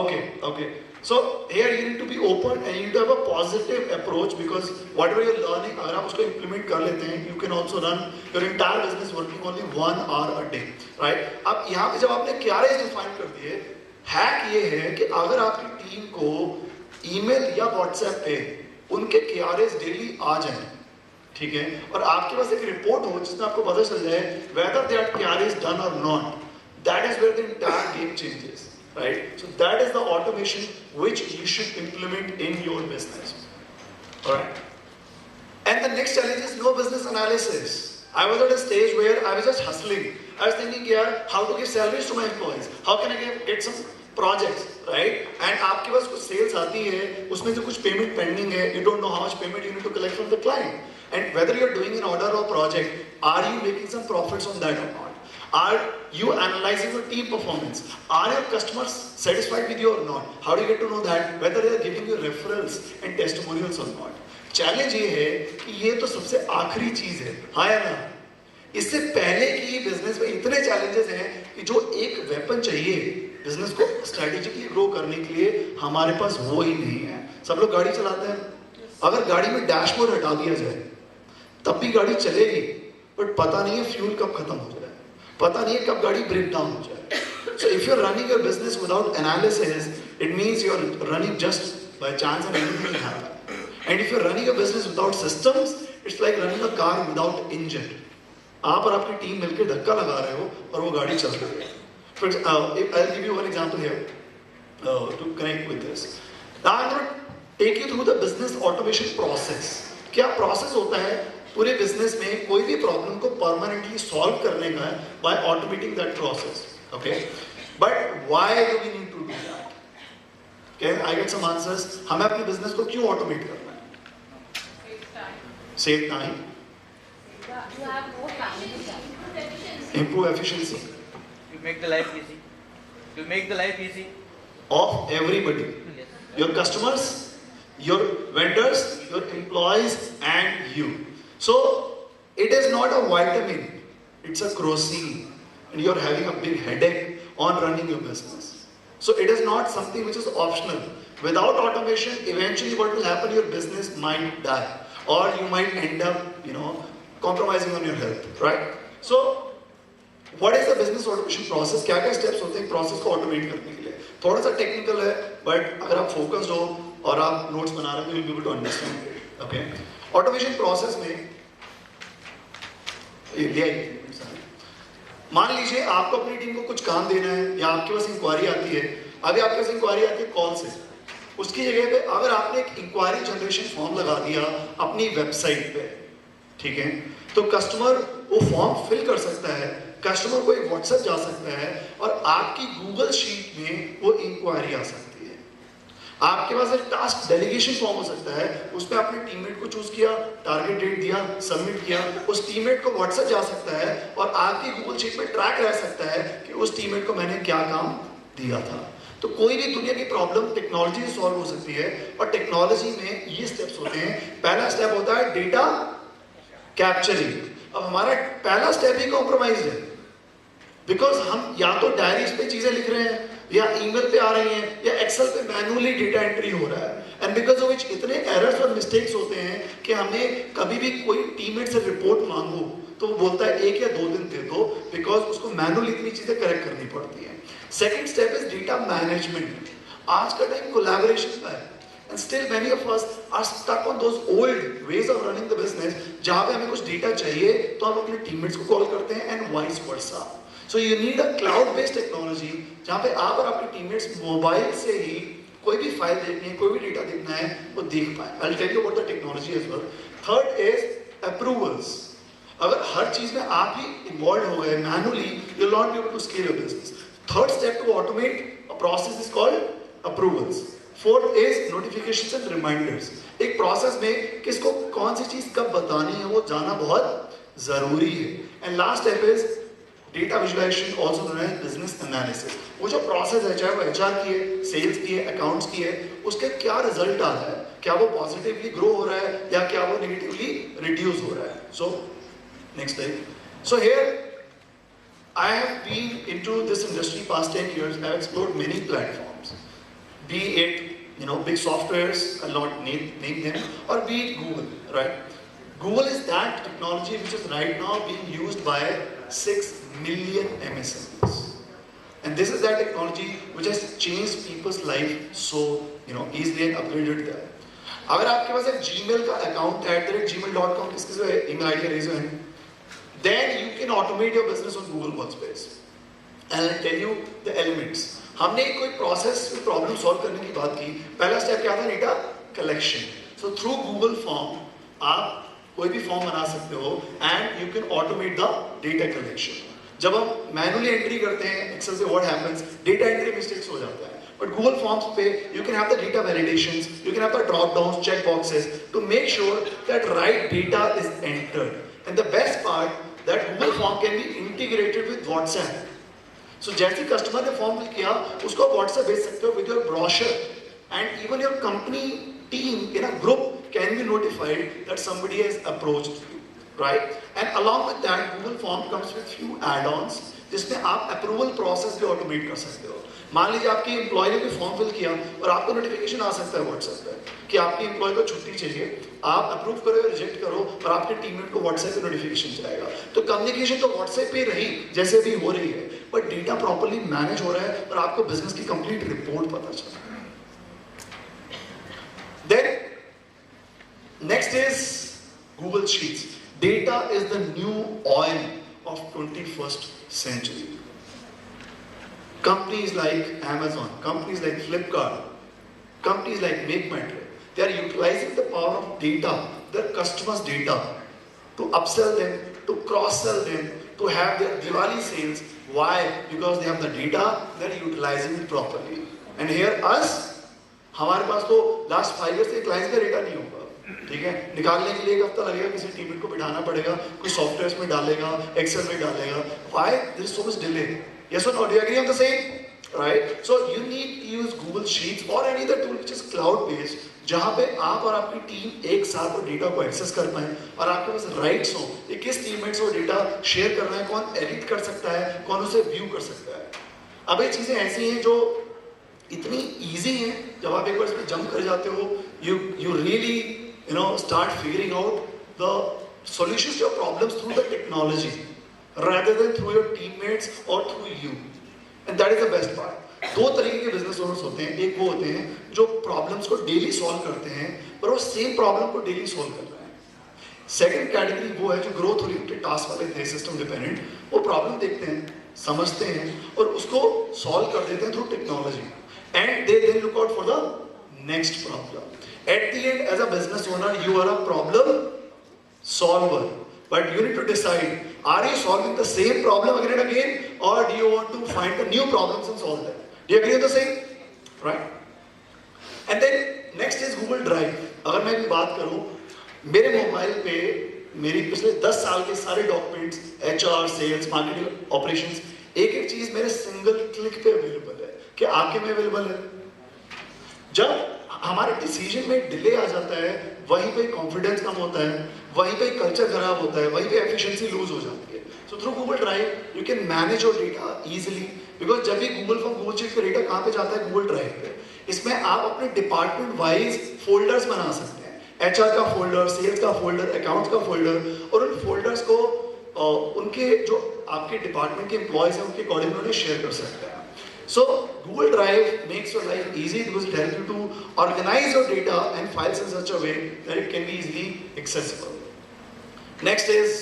Okay. So here you need to be open and you need to have a positive approach because whatever you're learning, अगर आप उसको implement कर लेते हैं, you can also run your entire business working only 1 hour a day, right? अब यहाँ पे जब आपने KRAs define कर दिए, हैक ये है कि अगर आपकी टीम को ईमेल या व्हाट्सएप पे उनके KRAs डेली आ जाएं, ठीक है, और आपके पास एक रिपोर्ट हो जिसमें आपको पता चल जाए whether that KRA is done or not, that is where the entire game changes. right? So that is the automation which you should implement in your business. Alright? And the next challenge is no business analysis. I was at a stage where I was just hustling. I was thinking, yeah, how to give salaries to my employees? How can I get some projects, right? And आपके पास कुछ sales आती है, उसमें जो कुछ payment pending है, you don't know how much payment you need to collect from the client. And whether you're doing an order or project, are you making some profits on that or not? Are you analyzing your team performance? Are your customers satisfied with you or not? How do you get to know that? Whether they are giving you referrals and testimonials or not? Challenge ये है कि ये तो सबसे आखिरी चीज है, हाँ या ना? इससे पहले की बिजनेस में इतने चैलेंजेस हैं कि जो एक वेपन चाहिए बिजनेस को स्ट्रेटेजिकली ग्रो करने के लिए हमारे पास वो ही नहीं है। सब लोग गाड़ी चलाते हैं, अगर गाड़ी में डैशबोर्ड हटा दिया जाए तब भी गाड़ी चलेगी, बट पता नहीं है फ्यूल कब खत्म हो जाए, पता नहीं है कब गाड़ी ब्रेक डाउन हो जाए। So if you're running your business without analysis, it means you're running just by chance and anything will happen. And if you're running a business without systems, it's like running a car without engine. आप और आपकी team मिलकर धक्का लगा रहे हो और वो गाड़ी चल रही है. I'll give you one example here to connect with this. Now I'm going to take you through the business automation process. क्या process होता है पूरे business में कोई भी problem को permanently solve करने का है by automating that process. Okay? But why do we need to do that? Okay, I get some answers. हमें अपने business को क्यों automate करना है? Save time. You have more family. Improve efficiency. You make the life easy. You make the life easy. Of everybody. Yes. Your customers, your vendors, your employees, and you. So, it is not a vitamin. It's a kerosene. And you're having a big headache on running your business. So, it is not something which is optional. Without automation, eventually what will happen, your business might die. Or you might end up, compromising on your health, right? So, what is the business automation process? क्या steps होते हैं process को automate करने के लिए? थोड़ा सा technical है, but अगर आप focused हो और आप notes बना रहे हो, you'll be able to understand it. Okay? Automation process में मान लीजिए आपको अपनी टीम को कुछ काम देना है या आपके पास इंक्वायरी आती है. अभी आपके पास इंक्वायरी आती है कॉल से. उसकी जगह पे अगर आपने एक इंक्वायरी जनरेशन फॉर्म लगा दिया अपनी वेबसाइट पे, ठीक है, तो कस्टमर वो फॉर्म फिल कर सकता है, कस्टमर को एक व्हाट्सएप जा सकता है और आपकी गूगल शीट में वो इंक्वायरी आ सकती है. आपके पास एक टास्क डेलीगेशन फॉर्म हो सकता है, उसमें आपने टीममेट को चूज किया, टारगेट डेट दिया, सबमिट किया, उस टीममेट को व्हाट्सएप जा सकता है और आपकी गूगल शीट में ट्रैक रह सकता है कि उस टीममेट को मैंने क्या काम दिया था. तो कोई भी दुनिया की प्रॉब्लम टेक्नोलॉजी से सॉल्व हो सकती है और टेक्नोलॉजी में ये स्टेप्स होते हैं. पहला स्टेप होता है डेटा कैप्चरिंग. अब हमारा पहला स्टेप ही कॉम्प्रोमाइज है, बिकॉज हम या तो डायरीज पे चीजें लिख रहे हैं या ईमेल पे आ रही हैं या एक्सेल पे मैनुअली डेटा एंट्री हो रहा है. एंड बिकॉज ऑफ विच इतने एरर्स और मिस्टेक्स होते हैं कि हमें कभी भी कोई टीममेट से रिपोर्ट मांगो तो वो बोलता है 1 या 2 दिन दे दो, बिकॉज उसको मैनुअली इतनी चीजें करेक्ट करनी पड़ती है. Second step is data management. आज का टाइम कोलैबोरेशन का है. And still many of us are stuck on those old ways of running the business. जहाँ पे हमें कुछ डेटा चाहिए तो हम अपने टीममेट्स को कॉल करते हैं and vice versa. So you need a cloud-based technology जहाँ पे आप और आपके टीममेट्स मोबाइल से ही कोई भी फाइल देखनी है, कोई भी डेटा देखना है, वो देख पाए. I'll tell you about the technology as well. Third is approvals. अगर हर चीज में आप ही involved हो गए manually, you'll not be able to scale your business. Third step to automate a process is called approvals. Fourth is notifications and reminders. एक process में किसको कौन सी चीज कब बतानी है वो जानना बहुत जरूरी है. And last step is data visualization, also known as business analysis. वो जो प्रोसेस है, चाहे वो HR की है, सेल्स की है, अकाउंट्स की है, उसके क्या रिजल्ट आ रहा है, क्या वो पॉजिटिवली ग्रो हो रहा है या क्या वो नेगेटिवली रिड्यूस हो रहा है. So next slide. So here I have been into this industry past 10 years. I have explored many platforms. Be it, big softwares, I'll not name them, or be it Google, right? Google is that technology which is right now being used by 6 million MSMEs. And this is that technology which has changed people's life so, easily and upgraded there. अगर आपके पास एक Gmail का account है, @gmail.com, किसके से email ID raise your hand, then you can automate your business on Google Workspace. And I'll tell you the elements. हमने कोई process problem solve करने की बात की, पहला स्टेप क्या था? Data collection. So through Google form आप कोई भी फॉर्म बना सकते हो and you can automate the data collection. जब हम मैनुअली एंट्री करते हैं एक्सेल से, what happens? Data entry mistakes हो जाता है. But Google Forms पे you can have the data validations, you can have the drop downs, check boxes to make sure that right data is entered. And the best part that Google Form can be integrated with WhatsApp. So जैसे customer ने form fill किया उसको आप WhatsApp भेज सकते हो with your brochure, and even your company team in a group can be notified that somebody has approached you, right? And along with that Google Form comes with few add-ons जिसमें आप approval process भी automate कर सकते हो. मान लीजिए आपके employ ने कोई फॉर्म फिल किया और आपको नोटिफिकेशन आ सकता है व्हाट्सएप पे कि आपके एम्प्लॉय को छुट्टी चाहिए, आप अप्रूव करो या रिजेक्ट करो और आपके टीममेट को व्हाट्सएप पे नोटिफिकेशन जाएगा. तो कम्युनिकेशन तो व्हाट्सएप पे रही जैसे भी हो रही है, बट डेटा प्रॉपर्ली मैनेज हो रहा है और आपको बिजनेस की कंप्लीट रिपोर्ट पता चल रहा है. Then next is Google sheets. Data is the new oil of 21st century. Companies like Amazon, companies like Flipkart, companies like MakeMyTrip, they are utilizing the power of data, their customers' data, to upsell them, to cross-sell them, to have their Diwali sales. Why? Because they have the data, they are utilizing it properly. And here us, हमारे पास तो last 5 years से clients का data नहीं होगा, ठीक है? निकालने के लिए एक हफ्ता लगेगा, किसी टीम को बिठाना पड़ेगा, कोई सॉफ्टवेयर में डालेगा, एक्सेल में डालेगा. Why? There is so much delay. Yes or no? Do you agree on the same? Right? So you need to use Google Sheets or any other tool which is cloud based, जहाँ पे आप और आपकी team एक साथ वो data को access कर पाए और आपके पास राइट्स हो कि किस टीममेट से वो डेटा शेयर करना है, कौन एडिट कर सकता है, कौन उसे व्यू कर सकता है. अब ये चीजें ऐसी हैं जो इतनी इजी हैं, जब आप एक बार इसमें जंप कर जाते हो, you really start figuring out the solutions to your problems through the technology rather than through your teammates or through you. And that is the best part. दो तरीके के बिजनेस ओनर्स होते हैं. एक वो होते हैं जो प्रॉब्लम्स को डेली सॉल्व करते हैं पर वो सेम प्रॉब्लम को डेली सॉल्व कर रहे हैं. सेकंड कैटेगरी वो है जो ग्रोथ ओरिएंटेड टास्क वाले थे, सिस्टम डिपेंडेंट. वो प्रॉब्लम देखते हैं, समझते हैं और उसको सॉल्व कर देते हैं through technology, and they then look out for the next problem. At the end, as a business owner, you are a problem solver. But you need to decide, are you solving the same problem again and again, or do you want to find the new problems and solve them? Do you agree on the same? Right? And then next is Google Drive. अगर मैं भी बात करूँ, मेरे mobile पे मेरी पिछले 10 साल के सारे documents, HR, sales, marketing, operations, एक एक चीज मेरे सिंगल क्लिक पे अवेलेबल है. क्या आपके में अवेलेबल है? जब हमारे डिसीजन में डिले आ जाता है, वहीं पे कॉन्फिडेंस कम होता है, वहीं पे कल्चर खराब होता है, वहीं पे एफिशिएंसी लूज हो जाती है. So through Google drive you can manage your data easily, because जब भी गूगल फॉर गूगल शीट का डेटा कहाँ पे जाता है? गूगल ड्राइव पे. इसमें आप अपने डिपार्टमेंट वाइज फोल्डर्स बना सकते हैं. HR का फोल्डर, सेल्स का फोल्डर, अकाउंट्स का फोल्डर, और उन फोल्डर्स को उनके जो आपके डिपार्टमेंट के एम्प्लॉयज हैं उनके अकॉर्डिंग उन्हें शेयर कर सकते हैं. So Google Drive makes your life easy because it helps you to organize your data and files in such a way that it can be easily accessible. Next is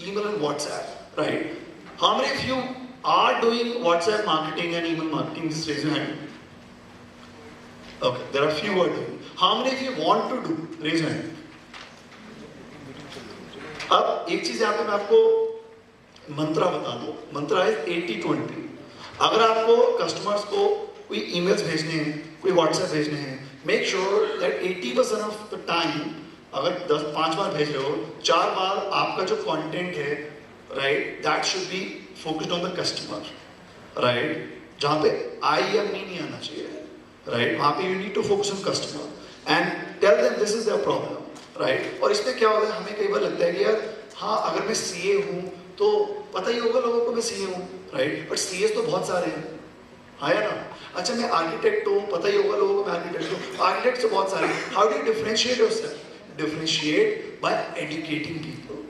email and WhatsApp, right? How many of you are doing WhatsApp marketing and email marketing? Just raise your hand. Okay, there are few who are doing. How many of you want to do? Raise your hand. अब एक चीज यहाँ पे मैं आपको मंत्रा बता दूं. मंत्रा है 80-20. अगर आपको कस्टमर्स को कोई ईमेल्स भेजने हैं, कोई व्हाट्सएप भेजने हैं, make sure that 80% of the time, अगर 5 बार भेज रहे हो, 4 बार आपका जो कंटेंट है, right, that should be focused on the customer, right. जहाँ पे आई या मी नहीं आना चाहिए, राइट. वहाँ पे you need to focus on customer and tell them this is their problem, right. और इसमें क्या होता है, हमें कई बार लगता है कि यार हाँ, अगर मैं सीए हूँ तो पता ही होगा लोगों को मैं सीए हूँ, राइट. बट सीएस तो बहुत सारे हैं, हाँ या ना. अच्छा, मैं आर्किटेक्ट हूँ, पता ही होगा लोगों को मैं आर्किटेक्ट हूँ. आर्किटेक्ट तो बहुत सारे. How do you differentiate yourself? Differentiate by educating people.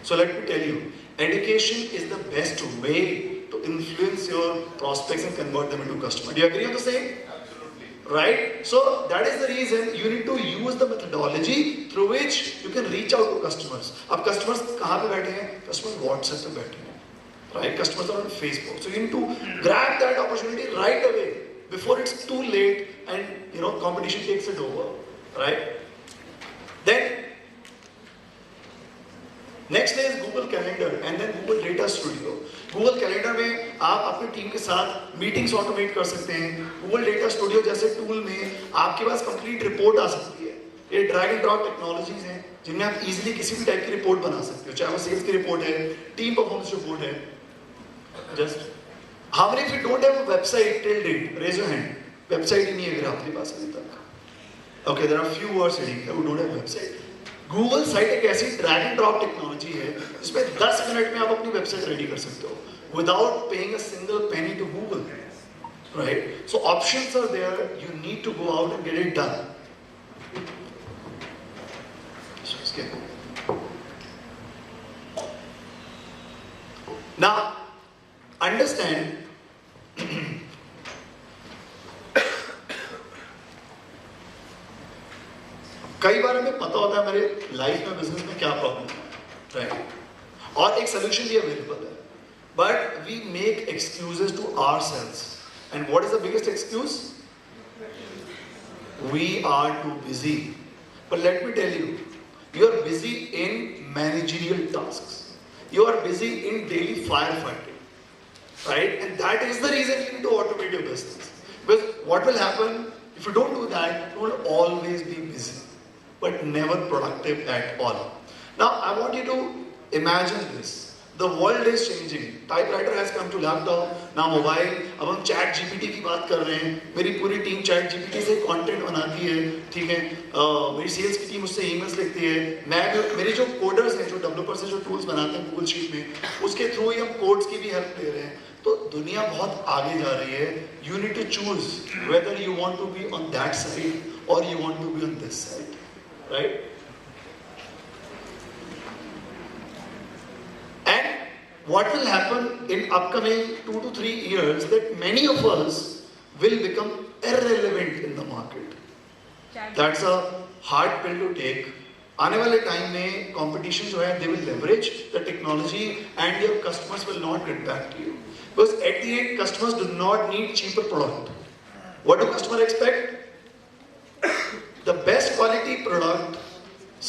So let me tell you, education is the best way to influence your prospects and convert them into customers. Do you agree on the same? Absolutely. Right? So that is the reason you need to use the methodology through which you can reach out to customers. अब customers कहाँ पे बैठे हैं? Customers WhatsApp पे बैठे हैं. Right? Customers are on Facebook. So you need to grab that opportunity. opportunity right away before it's too late and competition takes it over, right? Then next is Google Calendar and then Google Data Studio. Google Calendar में आप अपनी team के साथ meetings automate कर सकते हैं. Google Data Studio जैसे tool में आपके पास कंप्लीट रिपोर्ट आ सकती है. ये ड्रैग एंड ड्रॉप टेक्नोलॉजीज हैं जिनमें आप इजीली किसी भी टाइप की रिपोर्ट बना सकते हो, चाहे वो सेल्स की रिपोर्ट है, टीम परफॉर्मेंस रिपोर्ट है. Just how many of you don't have a website till date? Raise your hand. Website ही नहीं है अगर आपके पास अभी तक. Okay, there are few who are sitting here who don't have website. Google site एक ऐसी ड्रैग एंड ड्रॉप टेक्नोलॉजी है जिसमें 10 मिनट में आप अपनी वेबसाइट रेडी कर सकते हो without paying a single penny to Google, right? So options are there, you need to go out and get it done. Now understand, कई बार हमें पता होता है हमारे लाइफ में बिजनेस में क्या प्रॉब्लम है, राइट? और एक सोल्यूशन भी अवेलेबल है, but we make excuses to ourselves. And what is the biggest excuse? We are too busy. But let me tell you, you are busy in managerial tasks, you are busy in daily firefighting, right? And that is the reason you need to automate your business, because what will happen if you don't do that? You will always be busy but never productive at all. Now I want you to imagine this. The world is changing. Typewriter has come to laptop, now mobile. अब हम chat GPT की बात कर रहे हैं. मेरी पूरी team chat GPT से कंटेंट बनाती है, ठीक है? मेरी सेल्स की टीम उससे ईमेल्स लिखती है. मेरे जो कोडर्स हैं, जो डेवलपर्स हैं, जो टूल्स बनाते हैं गूगल शीट में, उसके थ्रू ही हम कोड्स की भी हेल्प ले रहे हैं. तो दुनिया बहुत आगे जा रही है. You need to choose whether you want to be on that side or you want to be on this side, right? And what will happen in upcoming 2 to 3 years that many of us will become irrelevant in the market. That's a hard pill to take. आने वाले time में competition जो है, they will leverage the technology and your customers will not get back to you. Because at the end, customers do not need cheaper product. What do customers expect? The best quality product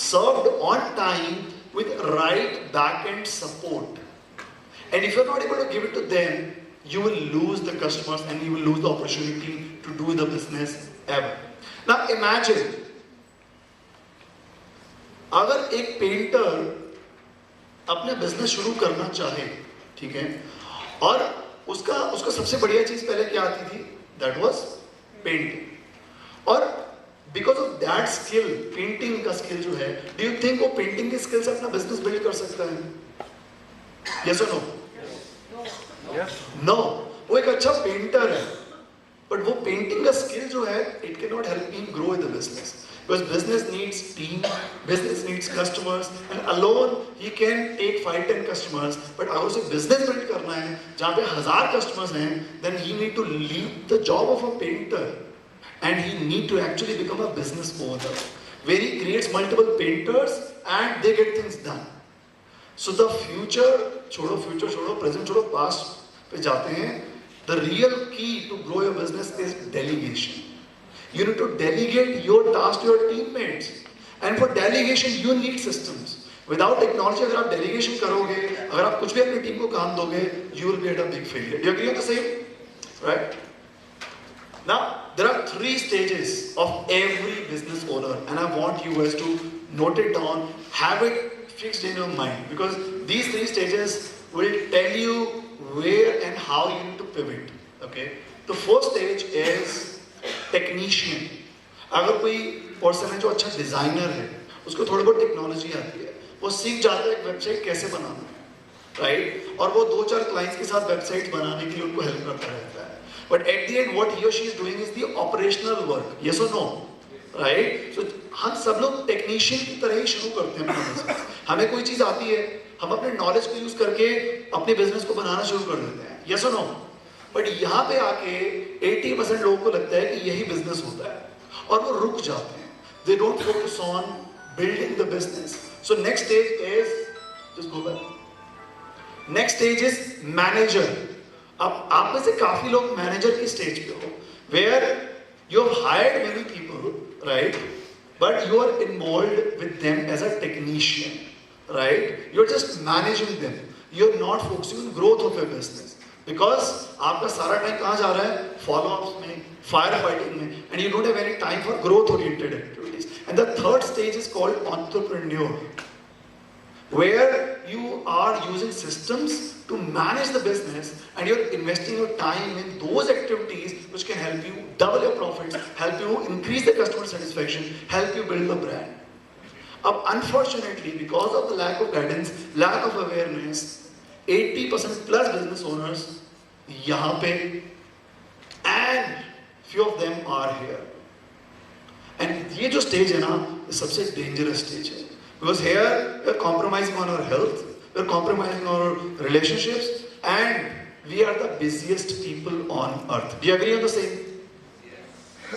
served on time with right back-end support. And if you're not able to give it to them, you will lose the customers and you will lose the opportunity to do the business ever. Now imagine, अगर एक painter अपने business शुरू करना चाहे, ठीक है, और उसका सबसे बढ़िया चीज पहले क्या आती थी? That was painting. और because of that skill, painting का स्किल जो है, do you think वो पेंटिंग के स्किल से अपना बिजनेस बिल्ड कर सकता है? Yes or no? No. वो एक अच्छा पेंटर है, but वो पेंटिंग का स्किल जो है, it cannot help him grow in the business. Because business needs team, business needs customers, and alone he can take 5-10 customers. But अगर उसे business build करना है, जहाँ पे 1000 customers हैं, then he need to leave the job of a painter, and he need to actually become a business owner, where he creates multiple painters and they get things done. So the future छोड़ो, present छोड़ो, past पे जाते हैं. The real key to grow your business is delegation. You need to delegate your task to your teammates, and for delegation you need systems. Without technology, अगर आप delegation करोगे, अगर आप कुछ भी अपनी टीम को काम दोगे, you will be at a big failure. Do you agree on the same? Right? Now there are 3 stages of every business owner, and I want you guys to note it down, have it fixed in your mind, because these 3 stages will tell you where and how you need to pivot. Okay? The first stage is technician. अगर कोई person है जो अच्छा designer है, उसको थोड़ी बहुत technology आती है, वो सीख जाता है एक वेबसाइट कैसे बनाना, राइट? और वो 2-4 क्लाइंट्स के साथ वेबसाइट बनाने के लिए उनको हेल्प करता रहता है. But at the end what he और she is doing is the operational work. Yes और नो? राइट? सो हम सब लोग टेक्नीशियन की तरह ही शुरू करते हैं अपना बिजनेस. हमें कोई चीज आती है, हम अपने नॉलेज को यूज करके अपने बिजनेस को बनाना शुरू कर देते हैं. यस और नो? बट यहाँ पे आके 80% लोगों को लगता है कि यही बिजनेस होता है और वो रुक जाते हैं. They don't focus on building the business. So next stage is, just go back. Next stage is manager. अब आप में से काफी लोग मैनेजर की स्टेज पे हो, where you have hired many people, right? But you are involved with them as a technician, right? You're just managing them. You're not focusing on growth of your business. Because आपका सारा time कहाँ जा रहा है? Follow-ups में, firefighting में, and you don't have any time for growth-oriented activities. And the third stage is called entrepreneur, where you are using systems to manage the business and you're investing your time in those activities which can help you double your profits, help you increase the customer satisfaction, help you build the brand. Unfortunately, because of the lack of guidance, lack of awareness, 80% plus business owners yahan pe, and few of them are here. And ये जो stage है ना, ये सबसे dangerous stage है. Because here we're compromising on our health, we're compromising on our relationships, and we are the busiest people on earth. Do you agree on the same?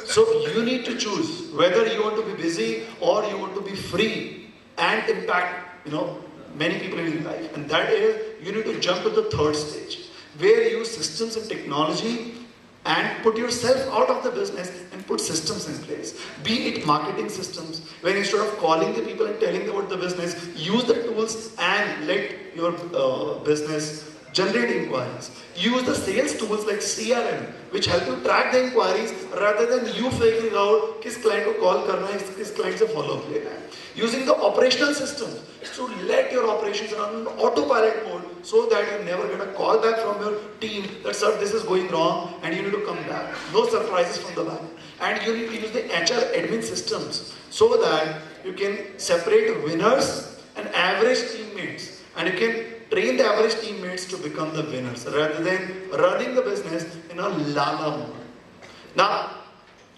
So you need to choose whether you want to be busy or you want to be free and impact, many people in your life. And that is, you need to jump to the third stage, where you use systems and technology and put yourself out of the business and put systems in place. Be it marketing systems, where instead of calling the people and telling them about the business, use the tools and let your business generate inquiries. Use the sales tools like CRM, which help you track the inquiries rather than you figuring out किस client को call करना है, किस client से follow up लेना है. Using the operational systems to let your operations run in autopilot mode so that you never get a call back from your team that sir, this is going wrong and you need to come back. No surprises from the back. And you need to use the HR admin systems so that you can separate winners and average teammates, and you can train the average teammates to become the winners rather than running the business in a lala mode. Now,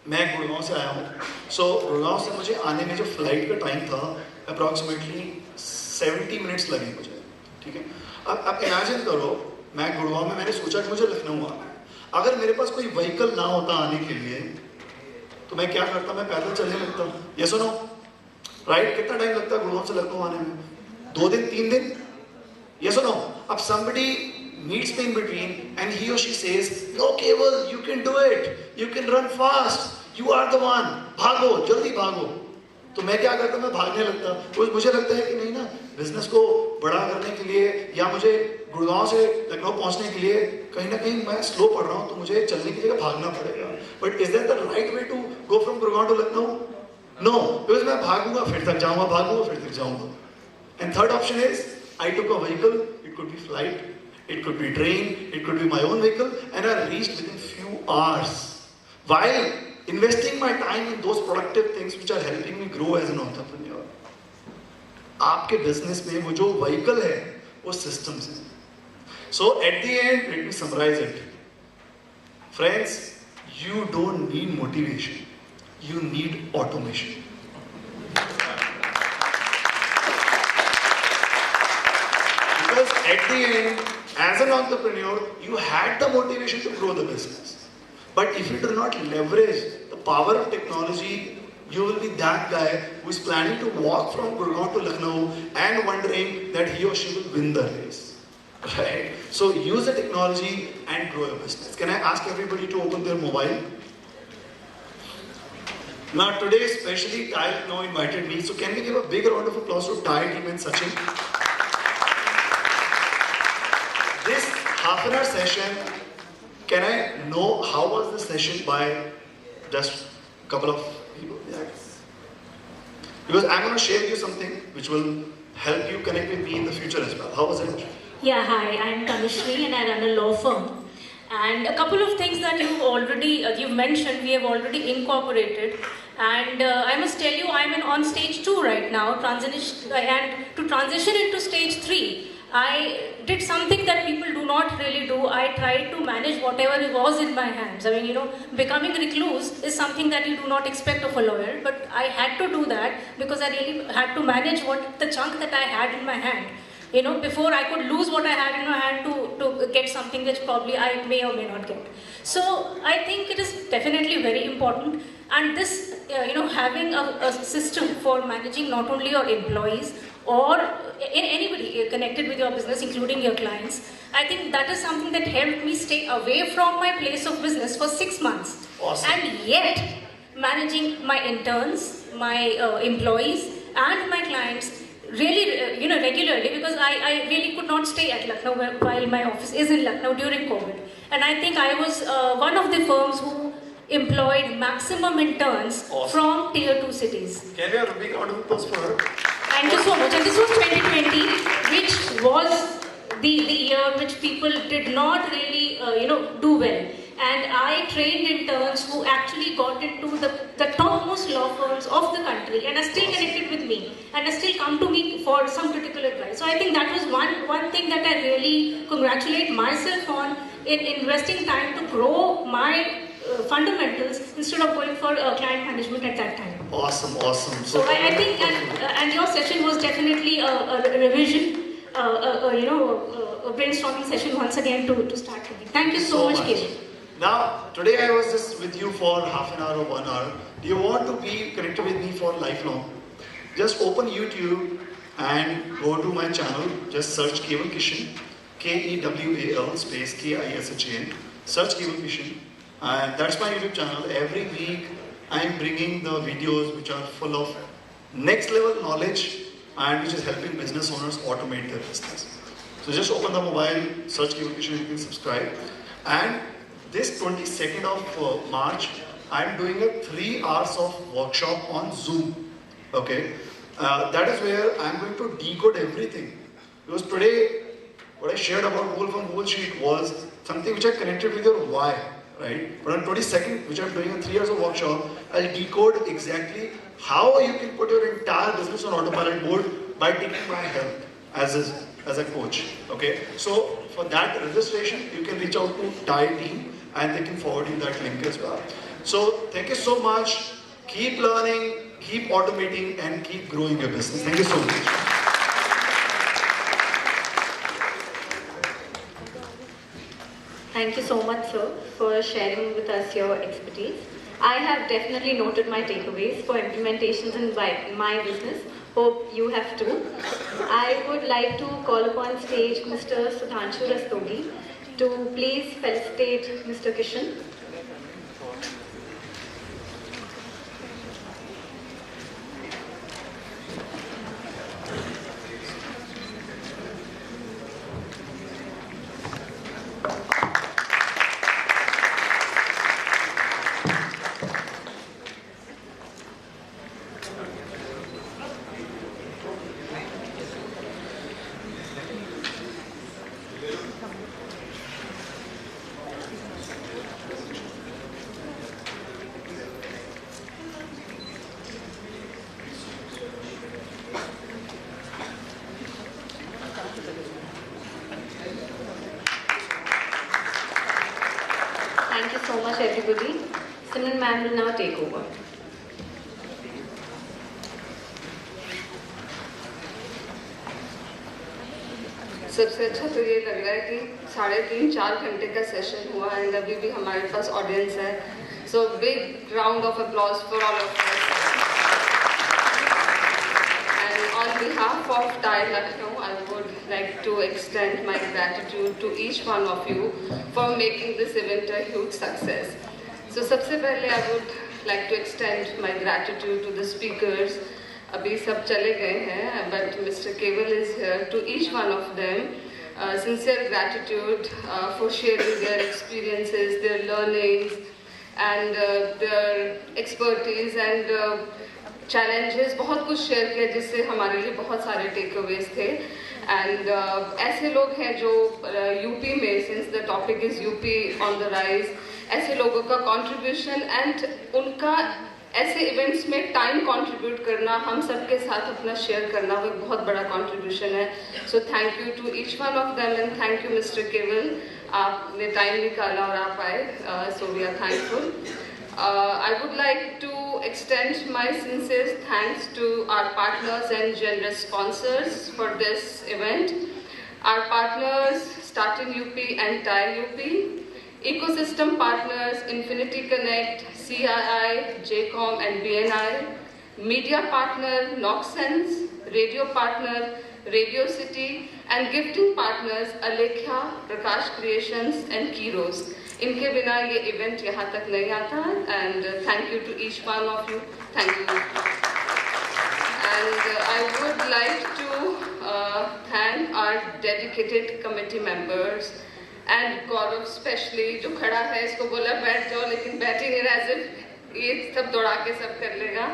मैं गुड़गांव से आया हूँ, so Gurgaon से मुझे आने में जो flight का टाइम था, approximately 70 मिनट्स लगे मुझे, ठीक है? अब इमेजिन करो, मैं गुड़गांव में मैंने सोचा कि मुझे लखनऊ आना है. अगर मेरे पास कोई व्हीकल ना होता आने के लिए, तो मैं क्या करता? मैं पैदल चलने लगता. Yes or no? Right? कितना टाइम लगता है गुड़गांव से लखनऊ आने में? 2 दिन, 3 दिन? Yes or no? If somebody meets me in between and he or she says, no Kewal, you can do it, you can run fast, you are the one, भागो, जल्दी भागो. तो मैं क्या करता? मैं भागने लगता. तो मुझे लगता है कि नहीं ना, बिजनेस को बड़ा करने के लिए या मुझे गुड़गांव से लखनऊ पहुंचने के लिए कहीं ना कहीं मैं स्लो पढ़ रहा हूं, तो मुझे चलने की जगह भागना पड़ेगा. But is that the right way to go from Gurgaon to Lucknow? No, because मैं भागूंगा फिर तक जाऊंगा, भागूंगा फिर तक जाऊंगा. And third option is, I took a vehicle. It could be flight, it could be train, it could be my own vehicle, and I reached within few hours while investing my time in those productive things which are helping me grow as an entrepreneur. आपके business में वो जो vehicle है, वो systems हैं. So at the end, let me summarize it. Friends, you don't need motivation, you need automation. Because at the end, as an entrepreneur, you had the motivation to grow the business. But if you do not leverage the power of technology, you will be that guy who is planning to walk from Gurgaon to Lucknow and wondering that he or she will win the race. Right? So use the technology and grow your business. Can I ask everybody to open their mobile? Now today especially TiE Lucknow invited me, so can we give a big round of applause to TiE team and Sachin? This half-an-hour session, can I know how was the session by just a couple of people? Yeah. Because I'm going to share with you something which will help you connect with me in the future as well. How was it? Yeah, hi, I'm Kanishri and I run a law firm. And a couple of things that you've mentioned, we have already incorporated. And I must tell you, I'm on stage 2 right now, and to transition into stage 3, I did something that people do not really do. I tried to manage whatever was in my hands. I mean, becoming a recluse is something that you do not expect of a lawyer, but I had to do that because I really had to manage the chunk that I had in my hand. Before I could lose what I had in my hand to get something which probably I may or may not get. So I think it is definitely very important. And this, having a system for managing not only your employees, or anybody connected with your business, including your clients. I think that is something that helped me stay away from my place of business for 6 months. Awesome. And yet, managing my interns, my employees, and my clients really, regularly, because I really could not stay at Lucknow while my office is in Lucknow during COVID. And I think I was one of the firms who employed maximum interns from tier 2 cities. Can we have a big round of applause for her? Thank you so much. And this was 2020, which was the year which people did not really, do well. And I trained interns who actually got into the topmost law firms of the country and are still connected with me and are still come to me for some critical advice. So I think that was one thing that I really congratulate myself on in investing time to grow my fundamentals instead of going for client management at that time. Awesome, awesome. So I think, and your session was definitely a revision, a brainstorming session once again to start with. Thank you so much, Kewal. Now, today I was just with you for half an hour or 1 hour. Do you want to be connected with me for lifelong? Just open YouTube and go to my channel. Just search Kewal Kishan, Kewal space Kishan. Search Kewal Kishan, and that's my YouTube channel. Every week I am bringing the videos which are full of next level knowledge and which is helping business owners automate their business. So just open the mobile, search Kewal Kishan, you can subscribe. And this 22nd of March, I'm doing a 3 hours of workshop on Zoom. Okay, that is where I'm going to decode everything. Because today, what I shared about Google from Google Sheet was something which I connected with your why, right? But on 22nd, which I'm doing a 3 hours of workshop, I'll decode exactly how you can put your entire business on autopilot mode by taking my help as a coach. Okay, so for that registration, you can reach out to TiE team and they can forward you that link as well. So thank you so much. Keep learning, keep automating, and keep growing your business. Thank you so much. Thank you so much, sir, for sharing with us your expertise. I have definitely noted my takeaways for implementations in my business. Hope you have too. I would like to call upon stage Mr. Sudhanshu Rastogi to please felicitate Mr. Kishan. Thank you so much, everybody. Simran ma'am will now take over. सबसे अच्छा तो ये लग रहा है कि 3.5-4 घंटे का सेशन हुआ है, अभी भी हमारे पास ऑडियंस है. So big round of applause for all of us. And on behalf of TiE Lucknow, I would like to extend my gratitude to each one of you for making this event a huge success. So सबसे पहले I would like to extend my gratitude to the speakers. अभी सब चले गए हैं, but Mr. Kewal is here. To each one of them, sincere gratitude for sharing their experiences, their learnings, and their expertise and challenges. बहुत कुछ share किया जिससे हमारे लिए बहुत सारे takeaways थे. And ऐसे लोग हैं जो यूपी में, since the topic is UP on the rise, ऐसे लोगों का contribution and उनका ऐसे इवेंट्स में टाइम कंट्रीब्यूट करना, हम सबके साथ अपना शेयर करना, वो एक बहुत बड़ा कंट्रीब्यूशन है. So thank you to each one of them and thank you mister Kewal, आपने टाइम निकाला और आप आए. So we are thankful. I would like to extend my sincere thanks to our partners and generous sponsors for this event. Our partners StartinUP and TiE UP. Ecosystem partners Infinity Connect, CII, JCOM and BNI. Media partner Noxsense, radio partner, Radio City, and gifting partners Alekhya, Prakash Creations, and Kiros. इनके बिना ये event यहाँ तक नहीं आता, and thank you to each one of you. Thank you. And I would like to thank our dedicated committee members and Gaurav especially, जो खड़ा है इसको बोला बैठ जाओ लेकिन बैठ ही नहीं रहा, as if ये सब दौड़ा के सब कर लेगा.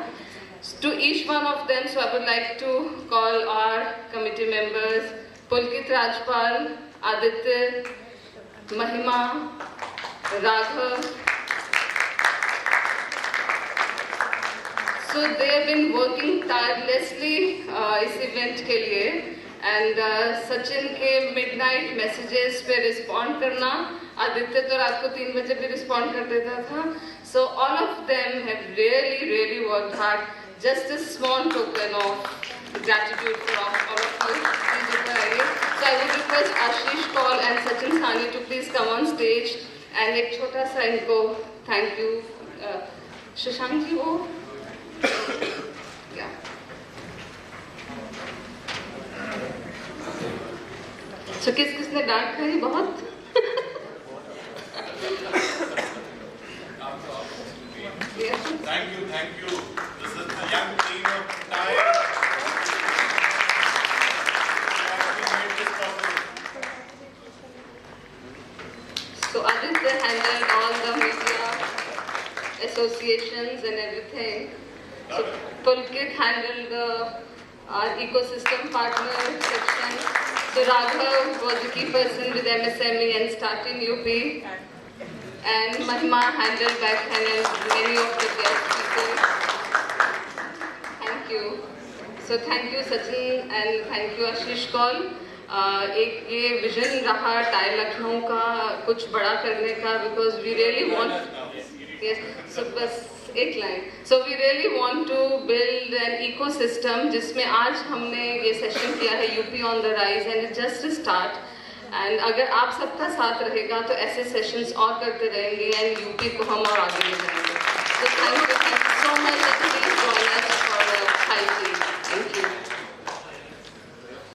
To each one of them, so I would like to call our committee members, Pulkit Rajpal, Aditya, Mahima, Raghav. So they have been working tirelessly इस event के लिए, and Sachin के midnight messages पे respond करना, आदित्य तो रात को 3 बजे भी respond कर देता था. So all of them have really worked hard. Just a small token of gratitude from all of you. Please ऊपर आइए. So I would request Ashish Kaul and Sachin Sahni to please come on stage and एक छोटा सा इनको thank you. Shashank ji वो yeah. So किसने डांट खाई बहुत? Thank you. This is the young team of TiE. So Aditya handled all the media associations and everything. So Pulkit handled our ecosystem partner section. So Raghav was the key person with MSME and StartinUP. And Mahima handled backhand and many of the guest speakers. Thank you. So thank you Sachin and thank you Ashish Kaul. एक ये vision रहा TiE Lucknow का कुछ बड़ा करने का, because we really want, yes, so बस एक line. So we really want to build an ecosystem जिसमें आज हमने ये session किया है UP on the rise, and it's just a start. And अगर आप सबका साथ रहेगा तो ऐसे sessions और करते रहेंगे and UP को हम और आगे ले जाएंगे. So thank you so much and please join us for the high tea. Thank you.